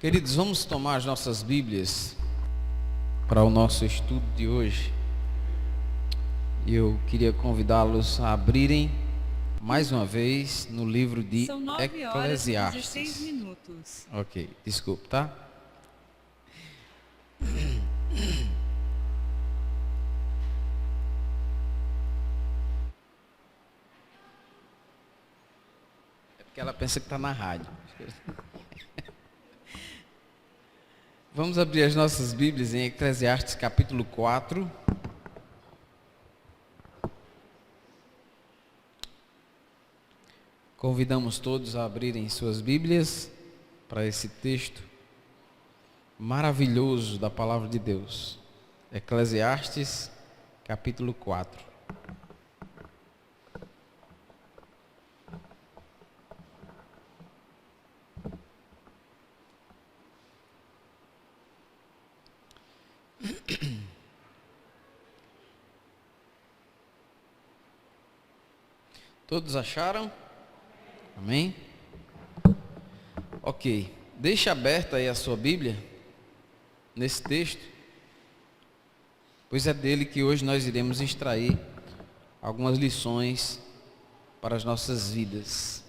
Queridos, vamos tomar as nossas Bíblias para o nosso estudo de hoje. E eu queria convidá-los a abrirem mais uma vez no livro de São 9h16 minutos. Ok, desculpe, tá? É porque ela pensa que está na rádio. Vamos abrir as nossas Bíblias em Eclesiastes capítulo 4. Convidamos todos a abrirem suas Bíblias para esse texto maravilhoso da Palavra de Deus. Eclesiastes capítulo 4. Todos acharam? Amém? Ok. Deixe aberta aí a sua Bíblia, nesse texto, pois é dele que hoje nós iremos extrair algumas lições para as nossas vidas.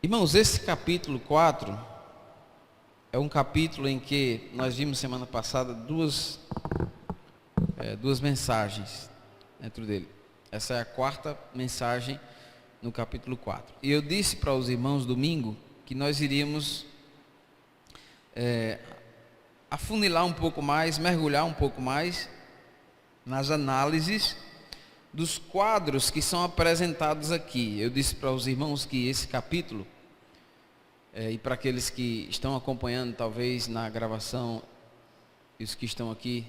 Irmãos, esse capítulo 4 é um capítulo em que nós vimos semana passada duas mensagens dentro dele. Essa é a quarta mensagem no capítulo 4. E eu disse para os irmãos domingo que nós iríamos afunilar um pouco mais, mergulhar um pouco mais nas análises dos quadros que são apresentados aqui. Eu disse para os irmãos que esse capítulo, e para aqueles que estão acompanhando talvez na gravação, e os que estão aqui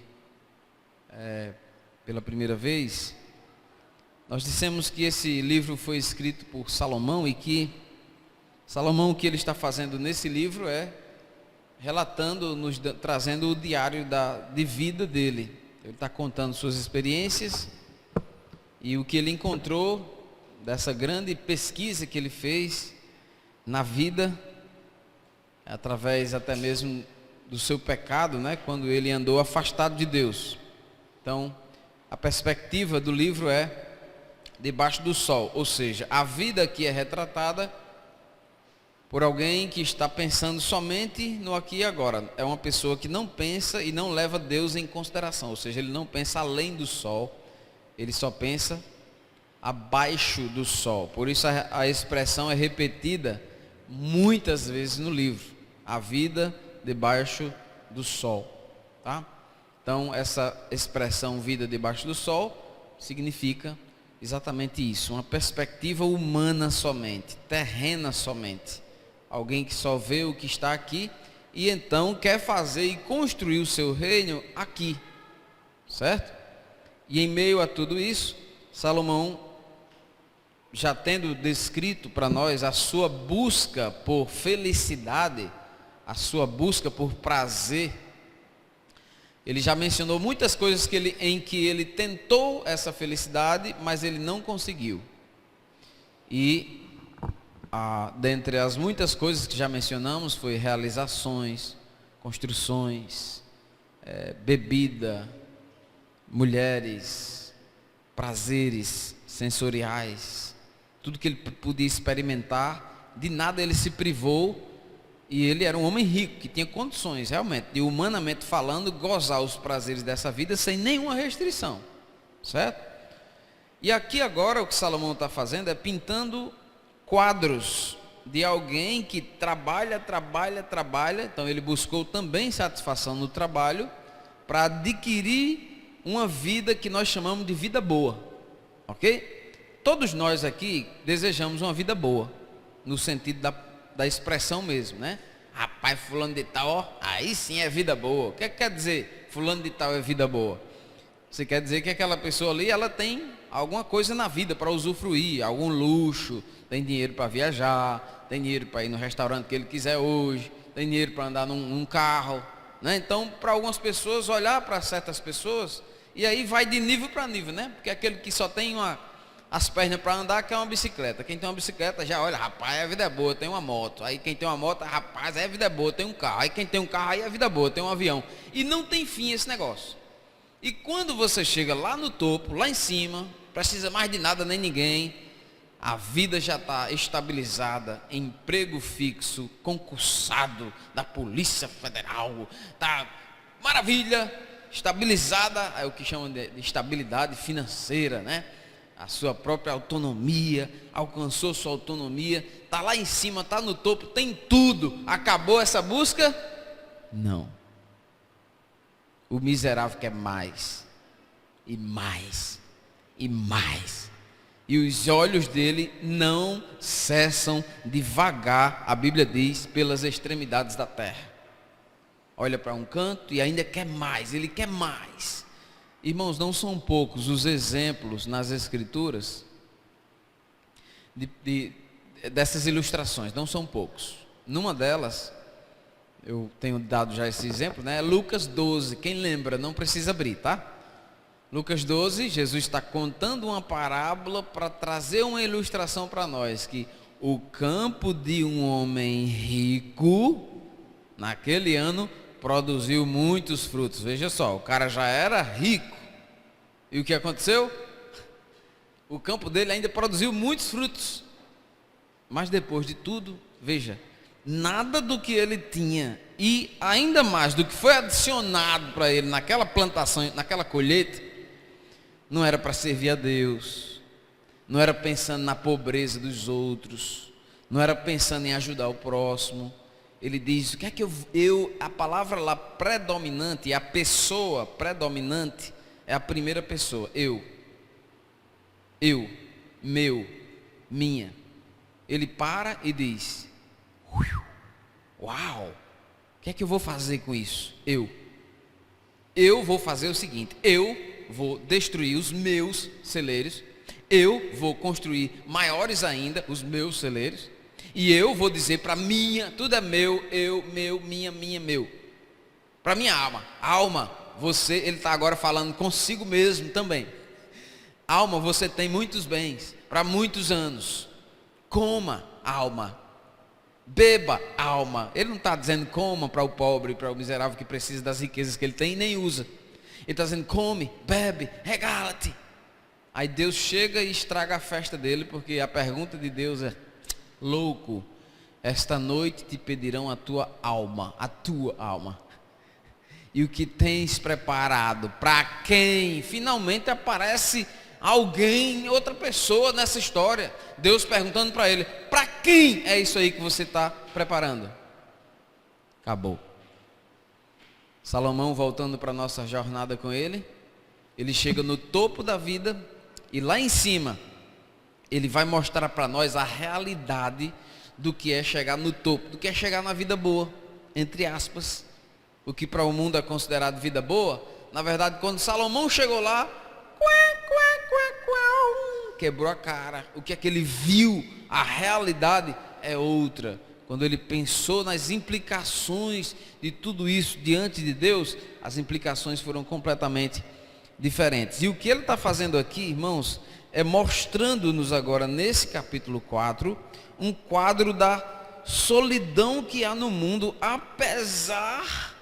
pela primeira vez, nós dissemos que esse livro foi escrito por Salomão e que Salomão, o que ele está fazendo nesse livro é relatando, trazendo o diário de vida dele. Ele está contando suas experiências e o que ele encontrou dessa grande pesquisa que ele fez na vida, através até mesmo do seu pecado, né, quando ele andou afastado de Deus. Então, a perspectiva do livro é debaixo do sol, ou seja, a vida aqui é retratada por alguém que está pensando somente no aqui e agora. É uma pessoa que não pensa e não leva Deus em consideração, ou seja, ele não pensa além do sol, ele só pensa abaixo do sol. Por isso a expressão é repetida muitas vezes no livro, a vida debaixo do sol, tá? Então, essa expressão vida debaixo do sol significa exatamente isso, uma perspectiva humana somente, terrena somente. Alguém que só vê o que está aqui e então quer fazer e construir o seu reino aqui, certo? E em meio a tudo isso, Salomão, já tendo descrito para nós a sua busca por felicidade, a sua busca por prazer, ele já mencionou muitas coisas em que ele tentou essa felicidade, mas ele não conseguiu. E dentre as muitas coisas que já mencionamos, foi realizações, construções, bebida, mulheres, prazeres sensoriais, tudo que ele podia experimentar, de nada ele se privou. E ele era um homem rico, que tinha condições, realmente, de humanamente falando, gozar os prazeres dessa vida sem nenhuma restrição, certo? E aqui agora o que Salomão está fazendo é pintando quadros de alguém que trabalha. Então ele buscou também satisfação no trabalho para adquirir uma vida que nós chamamos de vida boa, ok? Todos nós aqui desejamos uma vida boa, no sentido da expressão mesmo, né? Rapaz, fulano de tal, ó, aí sim é vida boa. O que quer dizer fulano de tal é vida boa? Você quer dizer que aquela pessoa ali, ela tem alguma coisa na vida para usufruir, algum luxo, tem dinheiro para viajar, tem dinheiro para ir no restaurante que ele quiser hoje, tem dinheiro para andar num carro, né? Então, para algumas pessoas, olhar para certas pessoas, e aí vai de nível para nível, né? Porque aquele que só tem as pernas para andar, que é uma bicicleta. Quem tem uma bicicleta já olha, rapaz, a vida é boa, tem uma moto. Aí quem tem uma moto, rapaz, a vida é boa, tem um carro. Aí quem tem um carro, aí a vida é boa, tem um avião. E não tem fim esse negócio. E quando você chega lá no topo, lá em cima, precisa mais de nada nem ninguém, a vida já está estabilizada, emprego fixo, concursado da Polícia Federal, tá maravilha, estabilizada, é o que chamam de estabilidade financeira, né? A sua própria autonomia, alcançou sua autonomia, está lá em cima, está no topo, tem tudo. Acabou essa busca? Não. O miserável quer mais, e mais, e mais. E os olhos dele não cessam de vagar, a Bíblia diz, pelas extremidades da terra. Olha para um canto e ainda quer mais, ele quer mais. Irmãos, não são poucos os exemplos nas Escrituras dessas ilustrações, não são poucos. Numa delas, eu tenho dado já esse exemplo, né? Lucas 12, quem lembra, não precisa abrir, tá? Lucas 12, Jesus está contando uma parábola para trazer uma ilustração para nós, que o campo de um homem rico, naquele ano, produziu muitos frutos. Veja só, o cara já era rico. E o que aconteceu? O campo dele ainda produziu muitos frutos. Mas depois de tudo, veja, nada do que ele tinha e ainda mais do que foi adicionado para ele naquela plantação, naquela colheita, não era para servir a Deus, não era pensando na pobreza dos outros, não era pensando em ajudar o próximo. Ele diz, o que é que a palavra lá predominante, a pessoa predominante é a primeira pessoa, eu, meu, minha. Ele para e diz, uau, o que é que eu vou fazer com isso? Eu vou fazer o seguinte, eu vou destruir os meus celeiros, eu vou construir maiores ainda os meus celeiros, e eu vou dizer para minha, tudo é meu, eu, meu, minha, meu. Para minha alma, você, ele está agora falando consigo mesmo também. Alma, você tem muitos bens, para muitos anos. Coma, alma. Beba, alma. Ele não está dizendo coma para o pobre, para o miserável que precisa das riquezas que ele tem e nem usa. Ele está dizendo come, bebe, regala-te. Aí Deus chega e estraga a festa dele, porque a pergunta de Deus é, louco, esta noite te pedirão a tua alma. E o que tens preparado? Para quem? Finalmente aparece alguém, outra pessoa nessa história. Deus perguntando para ele, para quem é isso aí que você está preparando? Acabou. Salomão, voltando para a nossa jornada com ele, ele chega no topo da vida e lá em cima, ele vai mostrar para nós a realidade do que é chegar no topo, do que é chegar na vida boa, entre aspas. O que para o mundo é considerado vida boa, na verdade, quando Salomão chegou lá, quebrou a cara. O que é que ele viu, a realidade é outra. Quando ele pensou nas implicações de tudo isso diante de Deus, as implicações foram completamente diferentes. E o que ele está fazendo aqui, irmãos, é mostrando-nos agora nesse capítulo 4, um quadro da solidão que há no mundo, apesar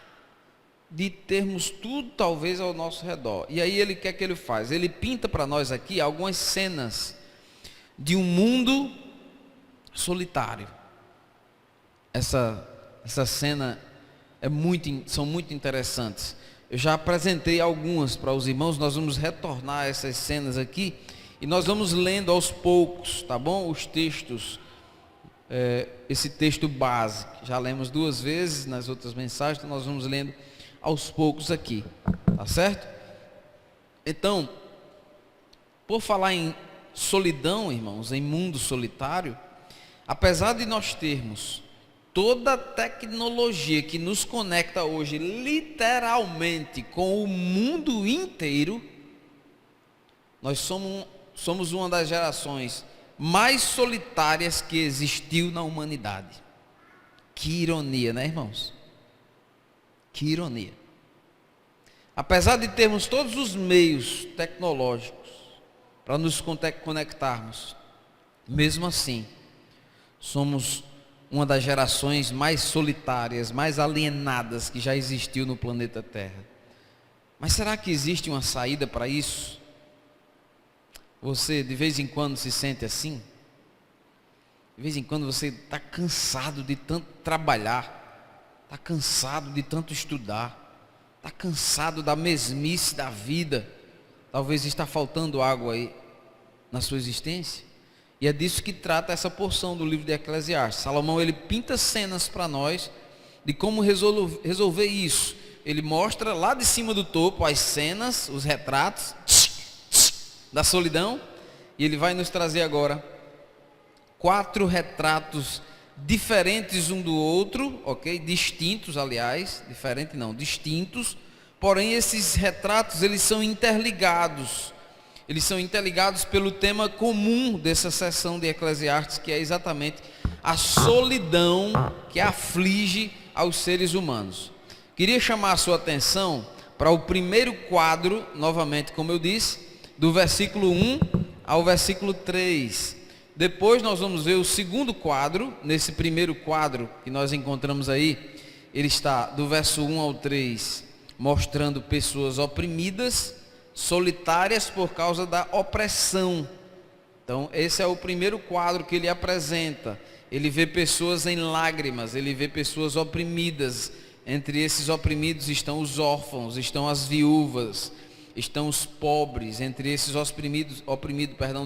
de termos tudo talvez ao nosso redor. E aí ele quer que ele faz? Ele pinta para nós aqui algumas cenas de um mundo solitário. Essa cena são muito interessantes. Eu já apresentei algumas para os irmãos, nós vamos retornar essas cenas aqui e nós vamos lendo aos poucos, tá bom? Os textos, esse texto base, já lemos 2 vezes nas outras mensagens, então nós vamos lendo aos poucos aqui, tá certo? Então, por falar em solidão, irmãos, em mundo solitário, apesar de nós termos toda a tecnologia que nos conecta hoje literalmente com o mundo inteiro, nós somos uma das gerações mais solitárias que existiu na humanidade. Que ironia, né, irmãos? Que ironia. Apesar de termos todos os meios tecnológicos para nos conectarmos. Mesmo assim, somos uma das gerações mais solitárias, mais alienadas que já existiu no planeta Terra. Mas será que existe uma saída para isso? Você de vez em quando se sente assim? De vez em quando você está cansado de tanto trabalhar, está cansado de tanto estudar, está cansado da mesmice da vida. Talvez está faltando água aí na sua existência. E é disso que trata essa porção do livro de Eclesiastes. Salomão, ele pinta cenas para nós de como resolver isso. Ele mostra lá de cima do topo as cenas, os retratos da solidão. E ele vai nos trazer agora 4 retratos diferentes um do outro, ok? Distintos, aliás, diferente não, distintos. Porém, esses retratos, eles são interligados. Eles são interligados pelo tema comum dessa sessão de Eclesiastes, que é exatamente a solidão que aflige aos seres humanos. Queria chamar a sua atenção para o primeiro quadro, novamente, como eu disse, do versículo 1 ao versículo 3. Depois nós vamos ver o segundo quadro. Nesse primeiro quadro que nós encontramos aí, ele está do verso 1 ao 3, mostrando pessoas oprimidas, solitárias por causa da opressão. Então esse é o primeiro quadro que ele apresenta. Ele vê pessoas em lágrimas, ele vê pessoas oprimidas. Entre esses oprimidos estão os órfãos, estão as viúvas, estão os pobres. Entre esses oprimidos,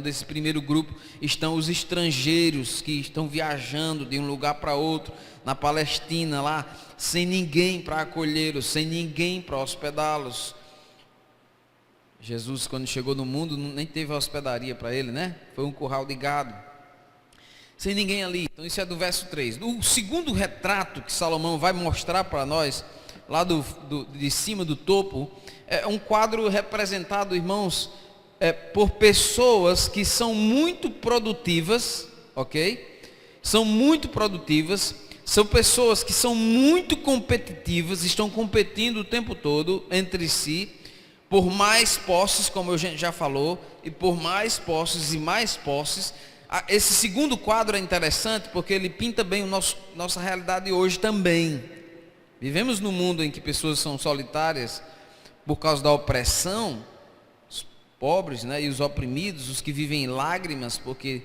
desse primeiro grupo, estão os estrangeiros que estão viajando de um lugar para outro, na Palestina lá, sem ninguém para acolhê-los, sem ninguém para hospedá-los. Jesus, quando chegou no mundo, nem teve hospedaria para ele, né? Foi um curral de gado, sem ninguém ali. Então isso é do verso 3. O segundo retrato que Salomão vai mostrar para nós, lá de cima do topo, é um quadro representado, irmãos, por pessoas que são muito produtivas, ok? São muito produtivas, são pessoas que são muito competitivas, estão competindo o tempo todo entre si, por mais posses, como a gente já falou, e por mais posses e mais posses. Esse segundo quadro é interessante porque ele pinta bem nossa realidade hoje também. Vivemos num mundo em que pessoas são solitárias por causa da opressão, os pobres, né, e os oprimidos, os que vivem em lágrimas porque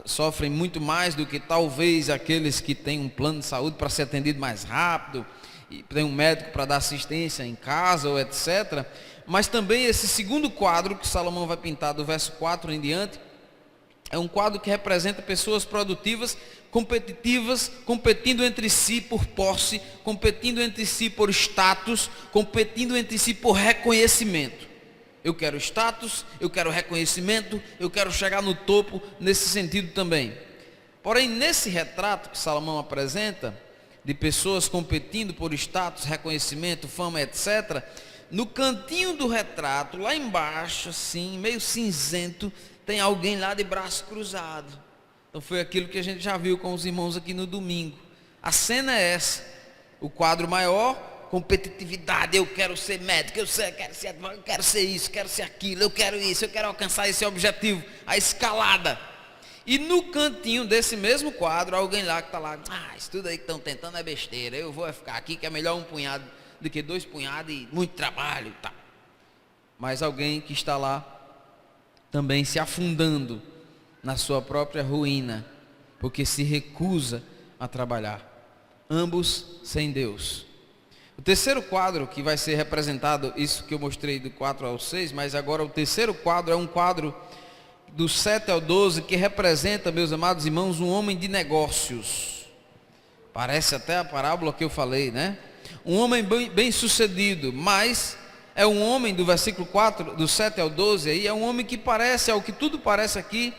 sofrem muito mais do que talvez aqueles que têm um plano de saúde para ser atendido mais rápido, e tem um médico para dar assistência em casa ou etc. Mas também esse segundo quadro que Salomão vai pintar do verso 4 em diante, é um quadro que representa pessoas produtivas, competitivas, competindo entre si por posse, competindo entre si por status, competindo entre si por reconhecimento. Eu quero status, eu quero reconhecimento, eu quero chegar no topo nesse sentido também. Porém, nesse retrato que Salomão apresenta, de pessoas competindo por status, reconhecimento, fama, etc., no cantinho do retrato, lá embaixo, assim, meio cinzento, tem alguém lá de braço cruzado. Então foi aquilo que a gente já viu com os irmãos aqui no domingo. A cena é essa. O quadro maior, competitividade. Eu quero ser médico, eu quero ser isso, quero ser aquilo, eu quero isso, eu quero alcançar esse objetivo. A escalada. E no cantinho desse mesmo quadro, alguém lá que está lá, isso tudo aí que estão tentando é besteira. Eu vou ficar aqui que é melhor um punhado do que 2 punhados e muito trabalho, tá? Mas alguém que está lá também se afundando na sua própria ruína, porque se recusa a trabalhar. Ambos sem Deus. O terceiro quadro que vai ser representado, isso que eu mostrei do 4 ao 6, mas agora o terceiro quadro é um quadro do 7 ao 12, que representa, meus amados irmãos, um homem de negócios. Parece até a parábola que eu falei, né? Um homem bem sucedido, mas é um homem do versículo 4, do 7 ao 12, aí é um homem que parece, ao que tudo parece aqui,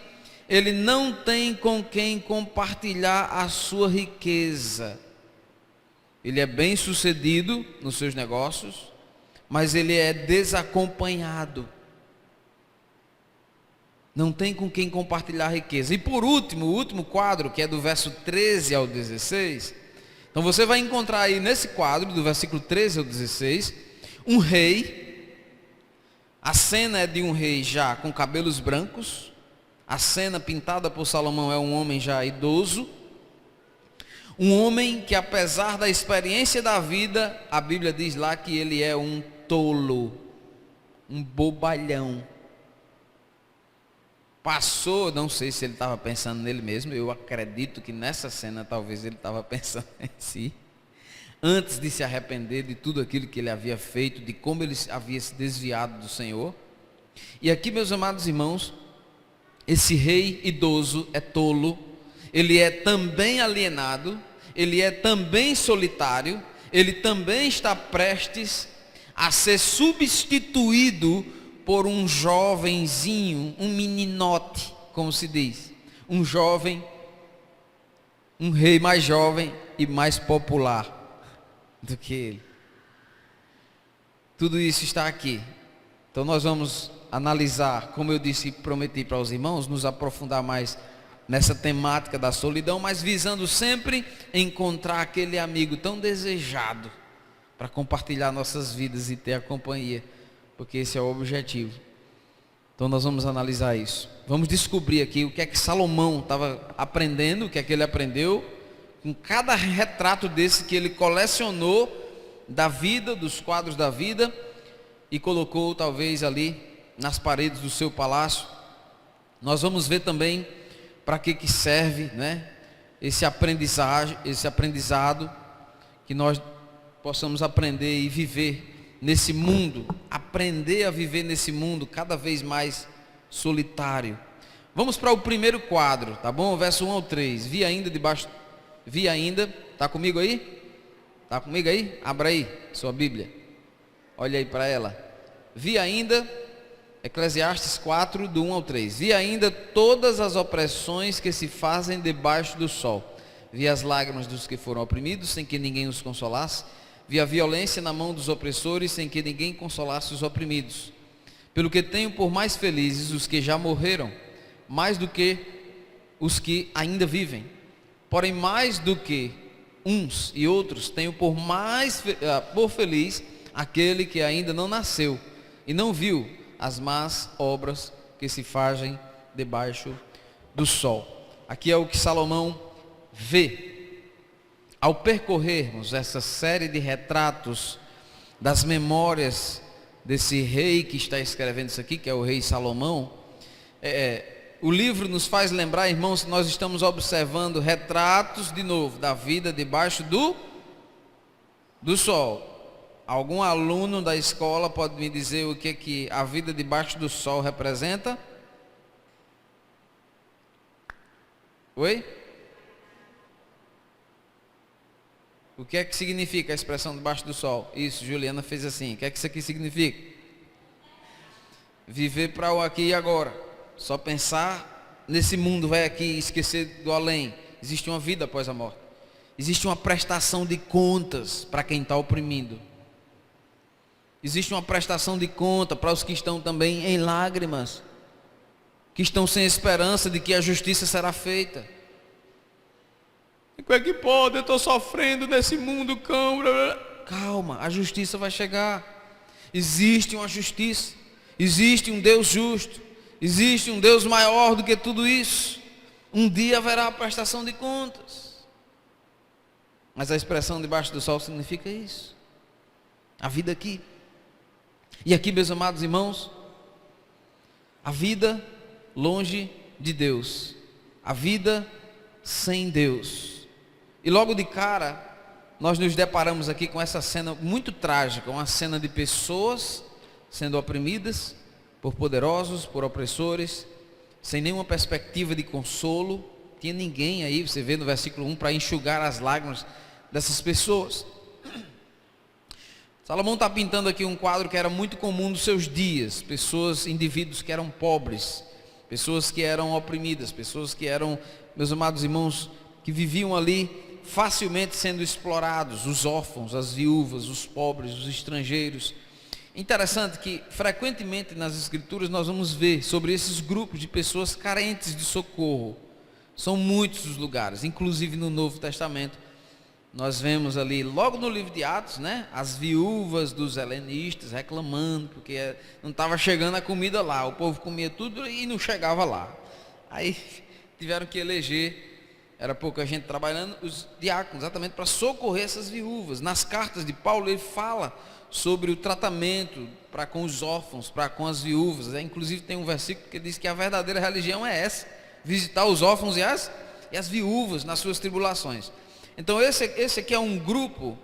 ele não tem com quem compartilhar a sua riqueza. Ele é bem sucedido nos seus negócios, mas ele é desacompanhado. Não tem com quem compartilhar a riqueza. E por último, o último quadro, que é do verso 13 ao 16. Então você vai encontrar aí nesse quadro, do versículo 13 ao 16, um rei A cena é de um rei já com cabelos brancos. A cena pintada por Salomão é um homem já idoso. Um homem que, apesar da experiência da vida, a Bíblia diz lá que ele é um tolo, um bobalhão. Passou, não sei se ele estava pensando nele mesmo, eu acredito que nessa cena talvez ele estava pensando em si, antes de se arrepender de tudo aquilo que ele havia feito, de como ele havia se desviado do Senhor. E aqui, meus amados irmãos, esse rei idoso é tolo, ele é também alienado, ele é também solitário, ele também está prestes a ser substituído por um jovenzinho, um meninote, como se diz, um jovem, um rei mais jovem e mais popular do que ele. Tudo isso está aqui. Então nós vamos analisar, como eu disse e prometi para os irmãos, nos aprofundar mais nessa temática da solidão, mas visando sempre encontrar aquele amigo tão desejado para compartilhar nossas vidas e ter a companhia, porque esse é o objetivo. Então nós vamos analisar isso. Vamos descobrir aqui o que é que Salomão estava aprendendo, o que é que ele aprendeu com cada retrato desse que ele colecionou da vida, dos quadros da vida, e colocou talvez ali nas paredes do seu palácio. Nós vamos ver também para que serve, né, esse aprendizado, que nós possamos aprender e viver nesse mundo, aprender a viver nesse mundo cada vez mais solitário. Vamos para o primeiro quadro, tá bom? Verso 1 ao 3. Vi ainda, está comigo aí? Está comigo aí? Abra aí sua Bíblia, olha aí para ela. Vi ainda, Eclesiastes 4, do 1 ao 3. Vi ainda todas as opressões que se fazem debaixo do sol. Vi as lágrimas dos que foram oprimidos, sem que ninguém os consolasse. Vi a violência na mão dos opressores, sem que ninguém consolasse os oprimidos. Pelo que tenho por mais felizes os que já morreram, mais do que os que ainda vivem. Porém, mais do que uns e outros, tenho por feliz aquele que ainda não nasceu e não viu as más obras que se fazem debaixo do sol. Aqui é o que Salomão vê. Ao percorrermos essa série de retratos das memórias desse rei que está escrevendo isso aqui, que é o rei Salomão, o livro nos faz lembrar, irmãos, que nós estamos observando retratos, de novo, da vida debaixo do sol. Algum aluno da escola pode me dizer o que a vida debaixo do sol representa? Oi? O que é que significa a expressão debaixo do sol? Isso, Juliana fez assim. O que é que isso aqui significa? Viver para o aqui e agora. Só pensar nesse mundo, vai aqui e esquecer do além. Existe uma vida após a morte. Existe uma prestação de contas para quem está oprimindo. Existe uma prestação de conta para os que estão também em lágrimas, que estão sem esperança de que a justiça será feita. Como é que pode? Eu estou sofrendo nesse mundo, cão. Calma, a justiça vai chegar. Existe uma justiça, existe um Deus justo, existe um Deus maior do que tudo isso. Um dia haverá a prestação de contas. Mas a expressão debaixo do sol significa isso. A vida aqui. E aqui, meus amados irmãos, a vida longe de Deus, a vida sem Deus. E logo de cara, nós nos deparamos aqui com essa cena muito trágica, uma cena de pessoas sendo oprimidas por poderosos, por opressores, sem nenhuma perspectiva de consolo. Tinha ninguém aí, você vê no versículo 1, para enxugar as lágrimas dessas pessoas. Salomão está pintando aqui um quadro que era muito comum nos seus dias. Pessoas, indivíduos que eram pobres, pessoas que eram oprimidas, pessoas que eram, meus amados irmãos, que viviam ali facilmente sendo explorados, os órfãos, as viúvas, os pobres, os estrangeiros. Interessante que frequentemente nas escrituras nós vamos ver sobre esses grupos de pessoas carentes de socorro. São muitos os lugares, inclusive no Novo Testamento, nós vemos ali, logo no livro de Atos, né, as viúvas dos helenistas reclamando, porque não estava chegando a comida lá, o povo comia tudo e não chegava lá. Aí tiveram que eleger, era pouca gente trabalhando, os diáconos, exatamente para socorrer essas viúvas. Nas cartas de Paulo ele fala sobre o tratamento para com os órfãos, para com as viúvas. Inclusive tem um versículo que diz que a verdadeira religião é essa: visitar os órfãos e as viúvas nas suas tribulações. Então esse aqui é um grupo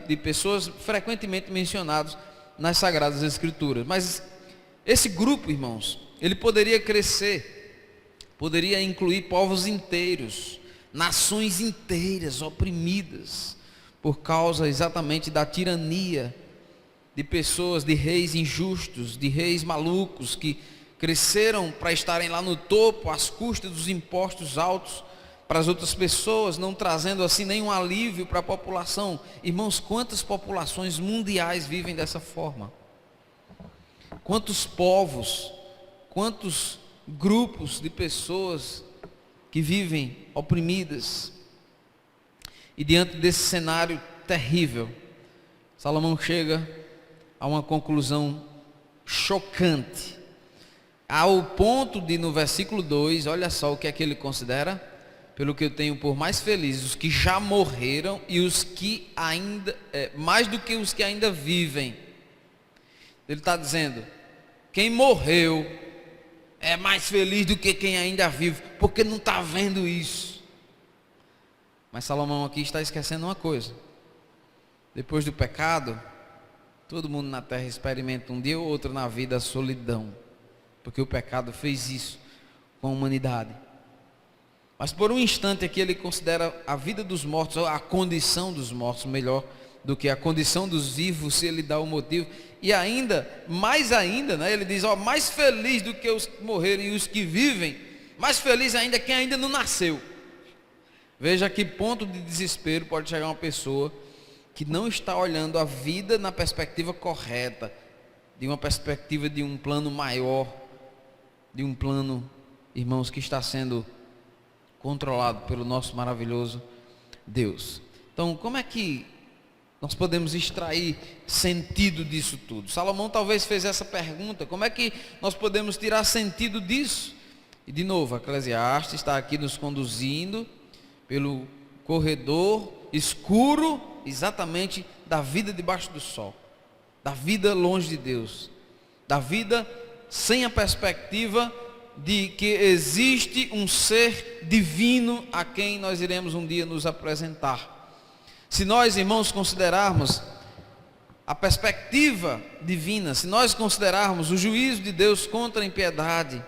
de pessoas frequentemente mencionados nas Sagradas Escrituras. Mas esse grupo, irmãos, ele poderia crescer, poderia incluir povos inteiros, nações inteiras oprimidas por causa exatamente da tirania de pessoas, de reis injustos, de reis malucos que cresceram para estarem lá no topo às custas dos impostos altos para as outras pessoas, não trazendo assim nenhum alívio para a população. Irmãos, quantas populações mundiais vivem dessa forma? Quantos povos, quantos grupos de pessoas que vivem oprimidas? E diante desse cenário terrível, Salomão chega a uma conclusão chocante, ao ponto de, no versículo 2, olha só o que é que ele considera: pelo que eu tenho por mais felizes os que já morreram e os que ainda, mais do que os que ainda vivem. Ele está dizendo, quem morreu é mais feliz do que quem ainda vive, porque não está vendo isso. Mas Salomão aqui está esquecendo uma coisa: depois do pecado, todo mundo na terra experimenta um dia ou outro na vida a solidão, porque o pecado fez isso com a humanidade. Mas por um instante aqui ele considera a vida dos mortos, ou a condição dos mortos, melhor do que a condição dos vivos, se ele dá o motivo. E ainda, mais ainda, né, ele diz, mais feliz do que os que morreram e os que vivem, mais feliz ainda quem ainda não nasceu. Veja que ponto de desespero pode chegar uma pessoa que não está olhando a vida na perspectiva correta, de uma perspectiva de um plano maior, de um plano, irmãos, que está sendo controlado pelo nosso maravilhoso Deus. Então, como é que nós podemos extrair sentido disso tudo? Salomão talvez fez essa pergunta: como é que nós podemos tirar sentido disso? E de novo, a Eclesiastes está aqui nos conduzindo pelo corredor escuro, exatamente, da vida debaixo do sol, da vida longe de Deus, da vida sem a perspectiva de que existe um ser divino a quem nós iremos um dia nos apresentar. Se nós, irmãos, considerarmos a perspectiva divina, se nós considerarmos o juízo de Deus contra a impiedade,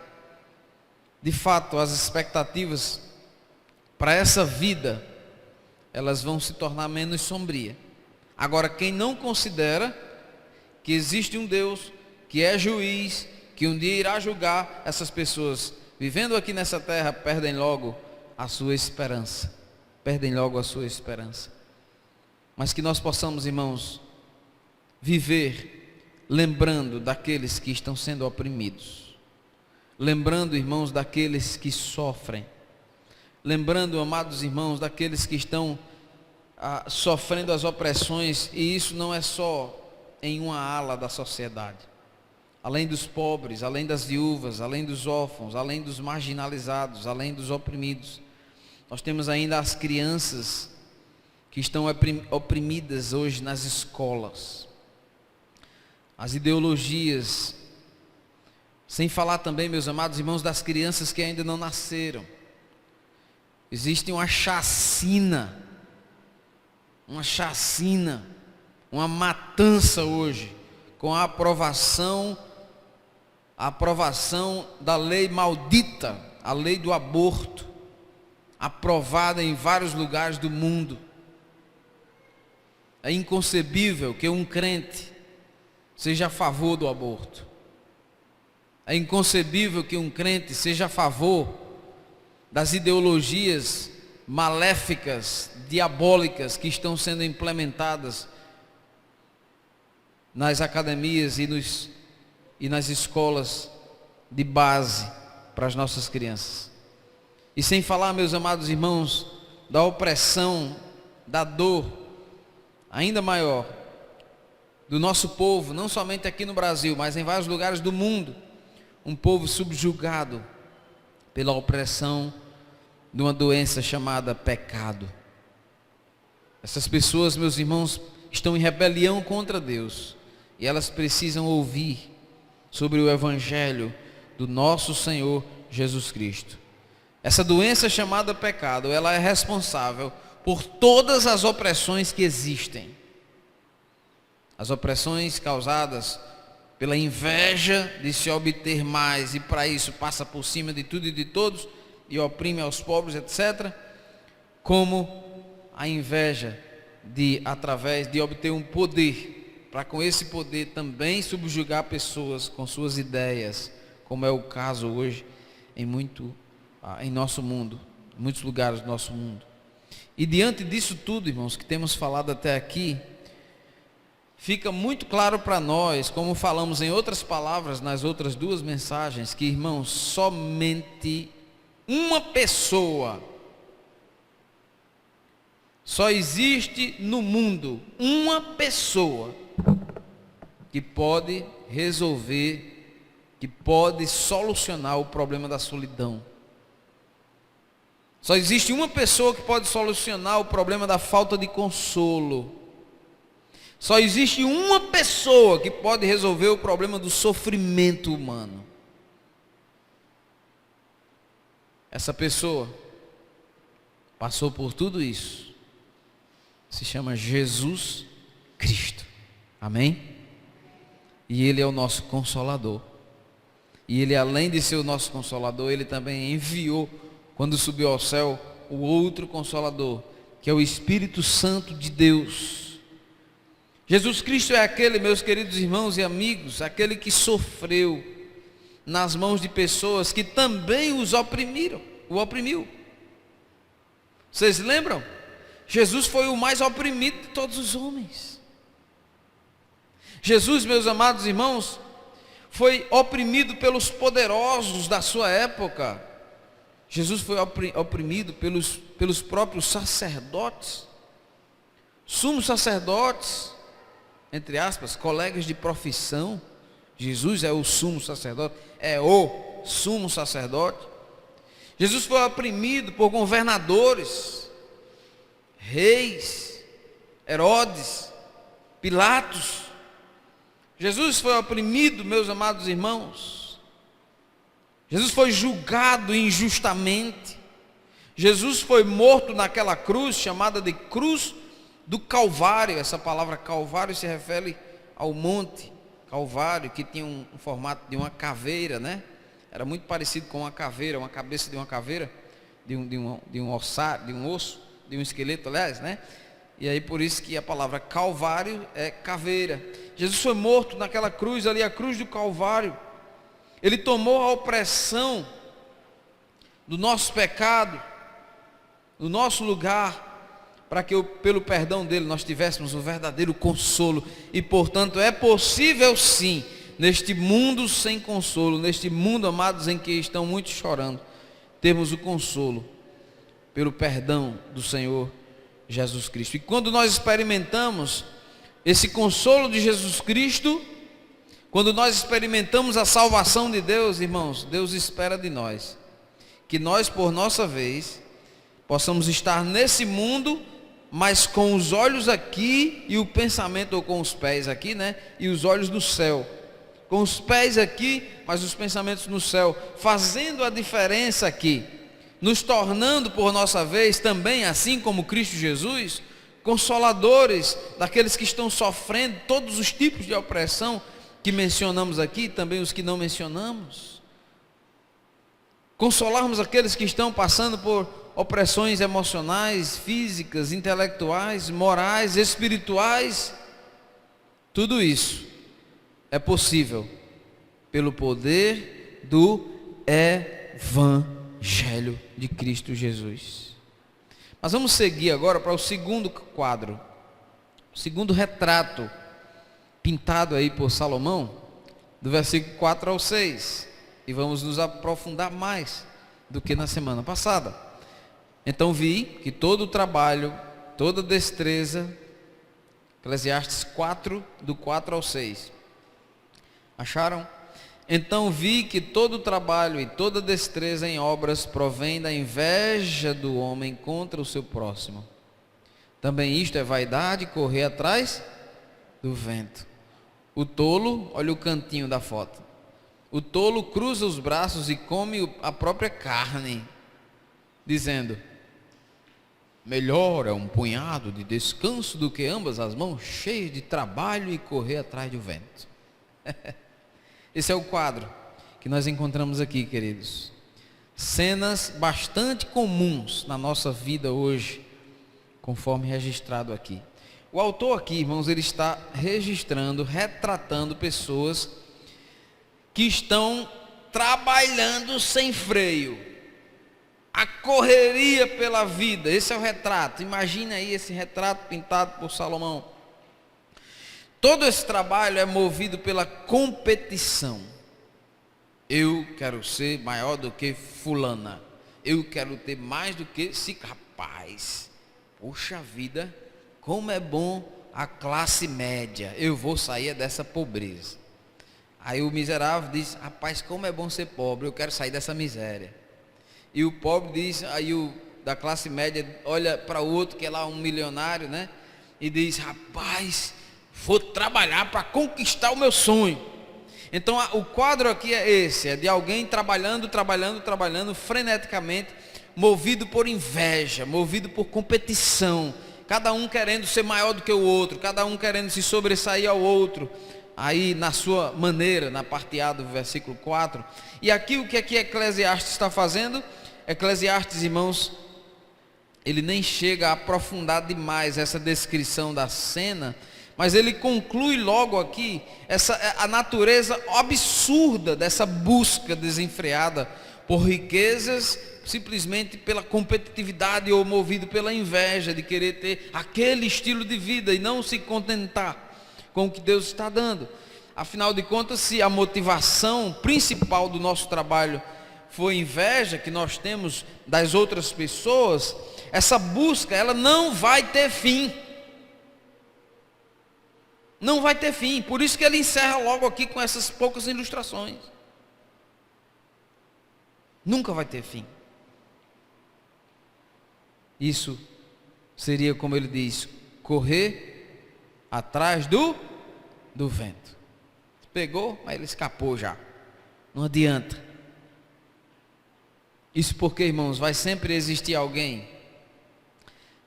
de fato as expectativas para essa vida, elas vão se tornar menos sombrias. Agora, quem não considera que existe um Deus que é juiz, que um dia irá julgar, essas pessoas vivendo aqui nessa terra perdem logo a sua esperança. Perdem logo a sua esperança. Mas que nós possamos, irmãos, viver lembrando daqueles que estão sendo oprimidos. Lembrando, irmãos, daqueles que sofrem. Lembrando, amados irmãos, daqueles que estão sofrendo as opressões, e isso não é só em uma ala da sociedade. Além dos pobres, além das viúvas, além dos órfãos, além dos marginalizados, além dos oprimidos, nós temos ainda as crianças que estão oprimidas hoje nas escolas, as ideologias, sem falar também, meus amados irmãos, das crianças que ainda não nasceram. Existe uma chacina, uma matança hoje, com a aprovação da lei maldita, a lei do aborto, aprovada em vários lugares do mundo. É inconcebível que um crente seja a favor do aborto. É inconcebível que um crente seja a favor das ideologias maléficas, diabólicas que estão sendo implementadas nas academias e nas escolas de base para as nossas crianças. E sem falar, meus amados irmãos, da opressão da dor ainda maior do nosso povo, não somente aqui no Brasil, mas em vários lugares do mundo, um povo subjugado pela opressão de uma doença chamada pecado. Essas pessoas, meus irmãos, estão em rebelião contra Deus, e elas precisam ouvir sobre o Evangelho do nosso Senhor Jesus Cristo. Essa doença chamada pecado, ela é responsável por todas as opressões que existem. As opressões causadas pela inveja de se obter mais, e para isso passa por cima de tudo e de todos, e oprime aos pobres, etc. Como a inveja através de obter um poder, para com esse poder também subjugar pessoas com suas ideias, como é o caso hoje em nosso mundo, em muitos lugares do nosso mundo. E diante disso tudo, irmãos, que temos falado até aqui, fica muito claro para nós, como falamos em outras palavras nas outras duas mensagens, que, irmãos, somente uma pessoa, só existe no mundo uma pessoa que pode resolver, que pode solucionar o problema da solidão. Só existe uma pessoa que pode solucionar o problema da falta de consolo. Só existe uma pessoa que pode resolver o problema do sofrimento humano. Essa pessoa passou por tudo isso. Se chama Jesus Cristo. Amém? E Ele é o nosso Consolador. E Ele, além de ser o nosso Consolador, Ele também enviou, quando subiu ao céu, o outro Consolador, que é o Espírito Santo de Deus. Jesus Cristo é aquele, meus queridos irmãos e amigos, aquele que sofreu nas mãos de pessoas que também o oprimiu. Vocês lembram? Jesus foi o mais oprimido de todos os homens. Jesus, meus amados irmãos, foi oprimido pelos poderosos da sua época. Jesus foi oprimido pelos próprios sacerdotes, sumos sacerdotes, entre aspas, colegas de profissão. Jesus é o sumo sacerdote, é o sumo sacerdote. Jesus foi oprimido por governadores, reis, Herodes, Pilatos. Jesus foi oprimido, meus amados irmãos. Jesus foi julgado injustamente. Jesus foi morto naquela cruz, chamada de cruz do Calvário. Essa palavra Calvário se refere ao monte Calvário, que tinha um formato de uma caveira, né? Era muito parecido com uma caveira, uma cabeça de uma caveira, de um osso, de um esqueleto, aliás, né? E aí por isso que a palavra Calvário é caveira. Jesus foi morto naquela cruz ali, a cruz do Calvário. Ele tomou a opressão do nosso pecado, no nosso lugar, para que pelo perdão dele nós tivéssemos o verdadeiro consolo. E portanto é possível sim, neste mundo sem consolo, neste mundo, amados, em que estão muitos chorando, termos o consolo pelo perdão do Senhor Jesus Cristo. E quando nós experimentamos esse consolo de Jesus Cristo, quando nós experimentamos a salvação de Deus, irmãos, Deus espera de nós que nós, por nossa vez, possamos estar nesse mundo, mas com os olhos aqui e o pensamento, ou com os pés aqui, né? E os olhos no céu. Com os pés aqui, mas os pensamentos no céu, fazendo a diferença aqui, nos tornando, por nossa vez, também, assim como Cristo Jesus, consoladores daqueles que estão sofrendo todos os tipos de opressão que mencionamos aqui, também os que não mencionamos. Consolarmos aqueles que estão passando por opressões emocionais, físicas, intelectuais, morais, espirituais. Tudo isso é possível pelo poder do Evangelho de Cristo Jesus. Mas vamos seguir agora para o segundo quadro, o segundo retrato pintado aí por Salomão, do versículo 4 ao 6, e vamos nos aprofundar mais do que na semana passada. Então vi que todo o trabalho toda destreza. Eclesiastes 4, do 4 ao 6. Acharam? Então vi que todo trabalho e toda destreza em obras provém da inveja do homem contra o seu próximo. Também isto é vaidade, correr atrás do vento. O tolo, olha o cantinho da foto. O tolo cruza os braços e come a própria carne, dizendo: melhor é um punhado de descanso do que ambas as mãos cheias de trabalho e correr atrás do vento. Esse é o quadro que nós encontramos aqui, queridos. Cenas bastante comuns na nossa vida hoje, conforme registrado aqui. O autor aqui, irmãos, ele está registrando, retratando pessoas que estão trabalhando sem freio. A correria pela vida, esse é o retrato. Imagine aí esse retrato pintado por Salomão. Todo esse trabalho é movido pela competição. Eu quero ser maior do que fulana. Eu quero ter mais do que esse rapaz. Poxa vida, como é bom a classe média. Eu vou sair dessa pobreza. Aí o miserável diz: rapaz, como é bom ser pobre. Eu quero sair dessa miséria. E o pobre diz, aí o da classe média olha para o outro que é lá um milionário, né? E diz: rapaz, vou trabalhar para conquistar o meu sonho. Então o quadro aqui é esse, é de alguém trabalhando freneticamente, movido por inveja, movido por competição, cada um querendo ser maior do que o outro, cada um querendo se sobressair ao outro, aí na sua maneira, na parte A do versículo 4. E aqui o que aqui Eclesiastes está fazendo? Eclesiastes, irmãos, ele nem chega a aprofundar demais essa descrição da cena, mas ele conclui logo aqui a natureza absurda dessa busca desenfreada por riquezas, simplesmente pela competitividade ou movido pela inveja de querer ter aquele estilo de vida e não se contentar com o que Deus está dando. Afinal de contas, se a motivação principal do nosso trabalho for inveja que nós temos das outras pessoas, essa busca ela não vai ter fim. Não vai ter fim. Por isso que ele encerra logo aqui com essas poucas ilustrações. Nunca vai ter fim. Isso seria, como ele diz, correr atrás do vento. Pegou, mas ele escapou já. Não adianta. Isso porque, irmãos, vai sempre existir alguém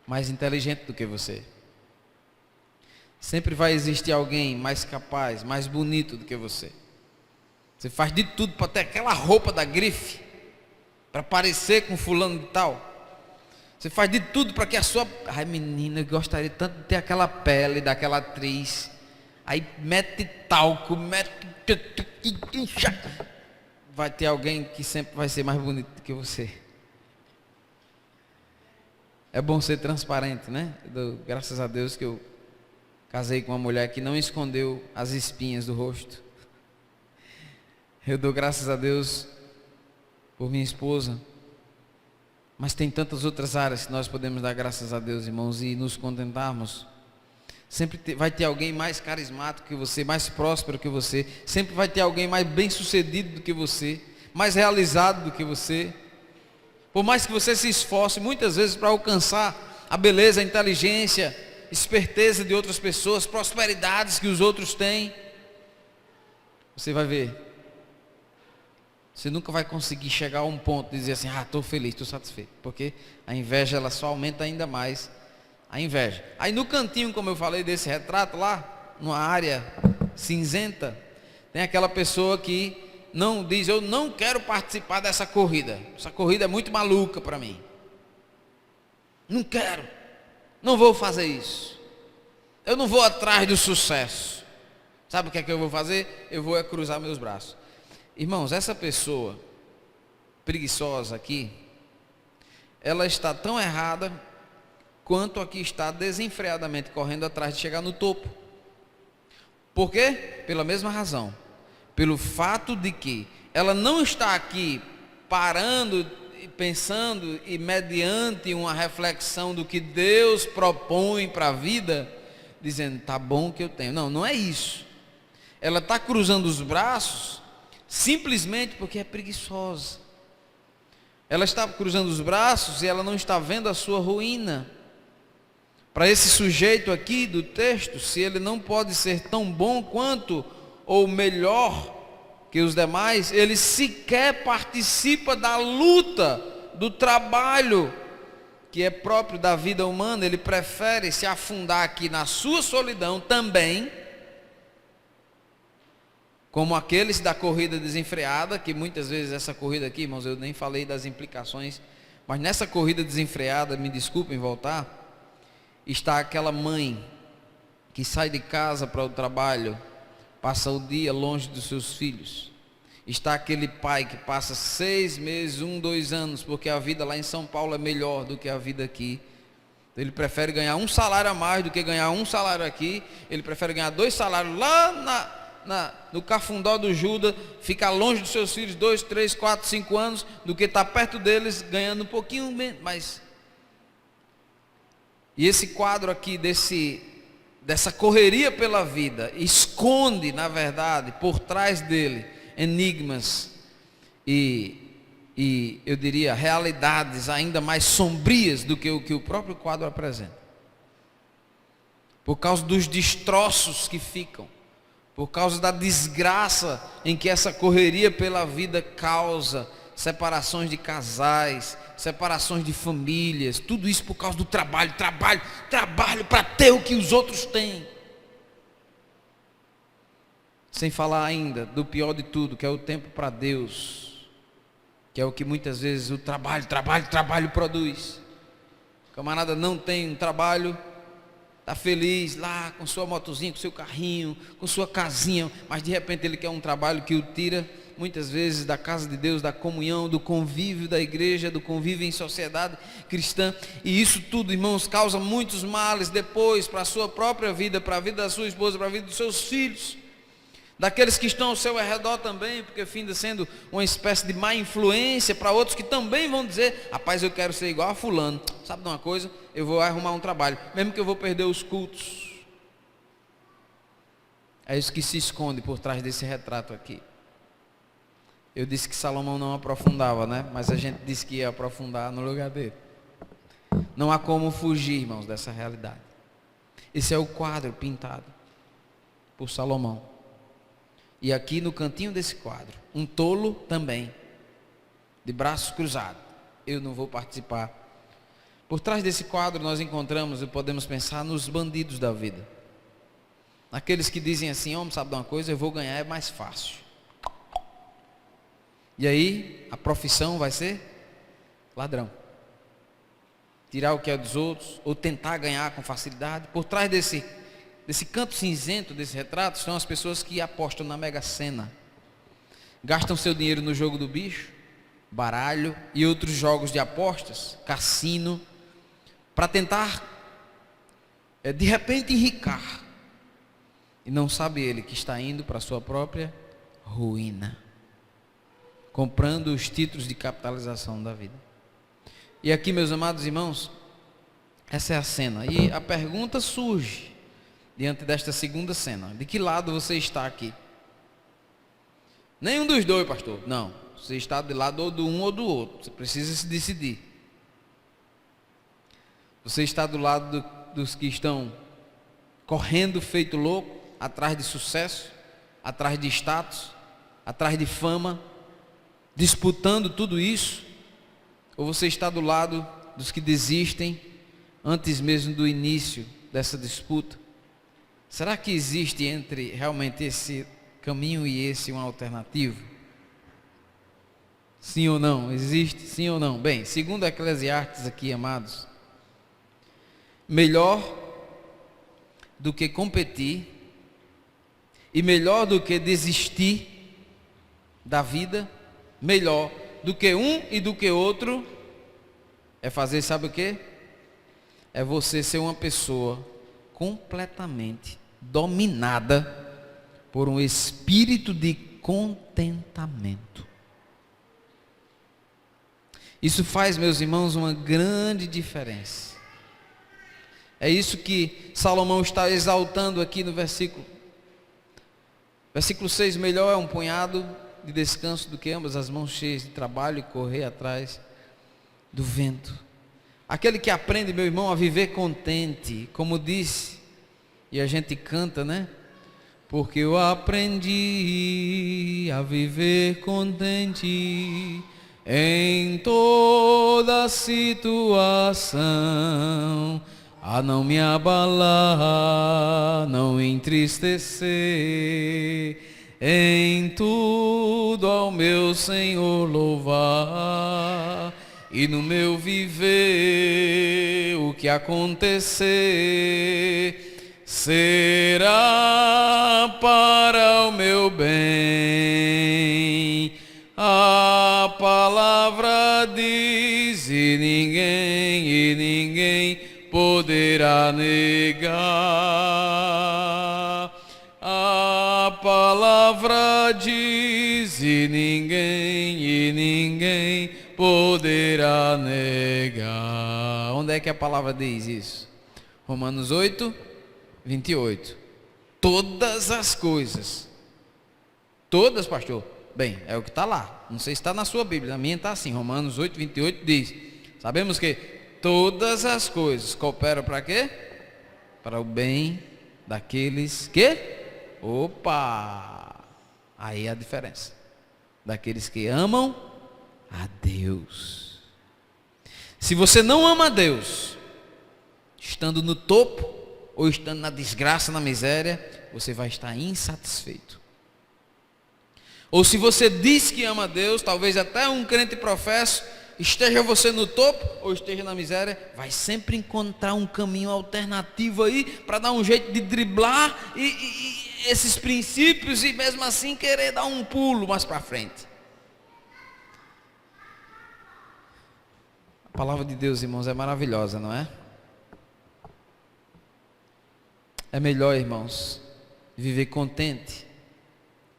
mais inteligente do que você. Sempre vai existir alguém mais capaz, mais bonito do que você. Você faz de tudo para ter aquela roupa da grife, para parecer com fulano de tal. Você faz de tudo para que a sua... Ai, menina, eu gostaria tanto de ter aquela pele daquela atriz. Aí mete talco, mete... Vai ter alguém que sempre vai ser mais bonito do que você. É bom ser transparente, né? Graças a Deus que eu casei com uma mulher que não escondeu as espinhas do rosto. Eu dou graças a Deus por minha esposa. Mas tem tantas outras áreas que nós podemos dar graças a Deus, irmãos, e nos contentarmos. Sempre vai ter alguém mais carismático que você, mais próspero que você. Sempre vai ter alguém mais bem sucedido do que você, mais realizado do que você. Por mais que você se esforce muitas vezes para alcançar a beleza, a inteligência, esperteza de outras pessoas, prosperidades que os outros têm, você vai ver, você nunca vai conseguir chegar a um ponto de dizer assim: estou feliz, estou satisfeito, porque a inveja ela só aumenta ainda mais a inveja. Aí no cantinho, como eu falei desse retrato lá, numa área cinzenta, tem aquela pessoa que não diz: eu não quero participar dessa corrida, essa corrida é muito maluca para mim, não quero, não vou fazer isso, eu não vou atrás do sucesso. Sabe o que é que eu vou fazer? Eu vou cruzar meus braços. Irmãos, essa pessoa preguiçosa aqui, ela está tão errada quanto a que está desenfreadamente correndo atrás de chegar no topo. Por quê? Pela mesma razão. Pelo fato de que ela não está aqui parando pensando e mediante uma reflexão do que Deus propõe para a vida, dizendo, tá bom que eu tenho. Não, não é isso. Ela está cruzando os braços simplesmente porque é preguiçosa. Ela está cruzando os braços e ela não está vendo a sua ruína. Para esse sujeito aqui do texto, se ele não pode ser tão bom quanto ou melhor que os demais, ele sequer participa da luta, do trabalho que é próprio da vida humana. Ele prefere se afundar aqui na sua solidão também, como aqueles da corrida desenfreada, que muitas vezes essa corrida aqui, irmãos, eu nem falei das implicações, mas nessa corrida desenfreada, me desculpem voltar, está aquela mãe que sai de casa para o trabalho, passa o dia longe dos seus filhos. Está aquele pai que passa 6 meses, 1, 2 anos, porque a vida lá em São Paulo é melhor do que a vida aqui. Ele prefere ganhar um salário a mais do que ganhar um salário aqui. Ele prefere ganhar 2 salários lá no cafundó do Judas, ficar longe dos seus filhos 2, 3, 4, 5 anos, do que estar perto deles ganhando um pouquinho mais. E esse quadro aqui dessa correria pela vida esconde, na verdade, por trás dele enigmas e eu diria realidades ainda mais sombrias do que o que o próprio quadro apresenta. Por causa dos destroços que ficam, por causa da desgraça em que essa correria pela vida causa, separações de casais, separações de famílias, tudo isso por causa do trabalho para ter o que os outros têm. Sem falar ainda do pior de tudo, que é o tempo para Deus, que é o que muitas vezes o trabalho produz. O camarada não tem um trabalho, está feliz lá com sua motozinha, com seu carrinho, com sua casinha, mas de repente ele quer um trabalho que o tira muitas vezes da casa de Deus, da comunhão, do convívio da igreja, do convívio em sociedade cristã. E isso tudo, irmãos, causa muitos males depois para a sua própria vida, para a vida da sua esposa, para a vida dos seus filhos, daqueles que estão ao seu redor também, porque finda sendo uma espécie de má influência para outros que também vão dizer, rapaz, eu quero ser igual a fulano, sabe de uma coisa, eu vou arrumar um trabalho, mesmo que eu vou perder os cultos. É isso que se esconde por trás desse retrato aqui. Eu disse que Salomão não aprofundava, né? Mas a gente disse que ia aprofundar no lugar dele. Não há como fugir, irmãos, dessa realidade. Esse é o quadro pintado por Salomão. E aqui no cantinho desse quadro, um tolo também, de braços cruzados. Eu não vou participar. Por trás desse quadro nós encontramos e podemos pensar nos bandidos da vida. Aqueles que dizem assim, homem, sabe de uma coisa, eu vou ganhar, é mais fácil. E aí, a profissão vai ser ladrão. Tirar o que é dos outros, ou tentar ganhar com facilidade. Por trás desse canto cinzento, desse retrato, estão as pessoas que apostam na Mega Sena. Gastam seu dinheiro no jogo do bicho, baralho e outros jogos de apostas, cassino, para tentar, de repente, enricar. E não sabe ele que está indo para a sua própria ruína, comprando os títulos de capitalização da vida. E aqui, meus amados irmãos, essa é a cena. E a pergunta surge diante desta segunda cena: de que lado você está aqui? Nenhum dos dois, pastor. Não, você está do lado ou do um ou do outro. Você precisa se decidir. Você está do lado dos que estão correndo feito louco, atrás de sucesso, atrás de status, atrás de fama, disputando tudo isso? Ou você está do lado dos que desistem antes mesmo do início dessa disputa? Será que existe entre realmente esse caminho e esse uma alternativa? Sim ou não? Existe? Sim ou não? Bem, segundo Eclesiastes aqui, amados, melhor do que competir e melhor do que desistir da vida, melhor do que um e do que outro, é fazer, sabe o quê? É você ser uma pessoa completamente dominada por um espírito de contentamento. Isso faz, meus irmãos, uma grande diferença. É isso que Salomão está exaltando aqui no versículo 6. Melhor é um punhado de descanso do que ambas as mãos cheias de trabalho e correr atrás do vento. Aquele que aprende, meu irmão, a viver contente, como disse, e a gente canta, né? Porque eu aprendi a viver contente em toda situação, a não me abalar, não entristecer, em tudo ao meu Senhor louvar, e no meu viver o que acontecer será para o meu bem. A palavra diz e ninguém poderá negar. A palavra diz e ninguém poderá negar. Onde é que a palavra diz isso? Romanos 8, 28. Todas as coisas. Todas, pastor? Bem, é o que está lá. Não sei se está na sua Bíblia. Na minha está assim. Romanos 8, 28 diz: sabemos que todas as coisas cooperam para quê? Para o bem daqueles que? Opa! Aí é a diferença. Daqueles que amam a Deus. Se você não ama a Deus, estando no topo ou estando na desgraça, na miséria, você vai estar insatisfeito. Ou se você diz que ama a Deus, talvez até um crente professo, esteja você no topo ou esteja na miséria, vai sempre encontrar um caminho alternativo aí para dar um jeito de driblar esses princípios e mesmo assim querer dar um pulo mais para frente. A palavra de Deus, irmãos, é maravilhosa, não é? É melhor, irmãos, viver contente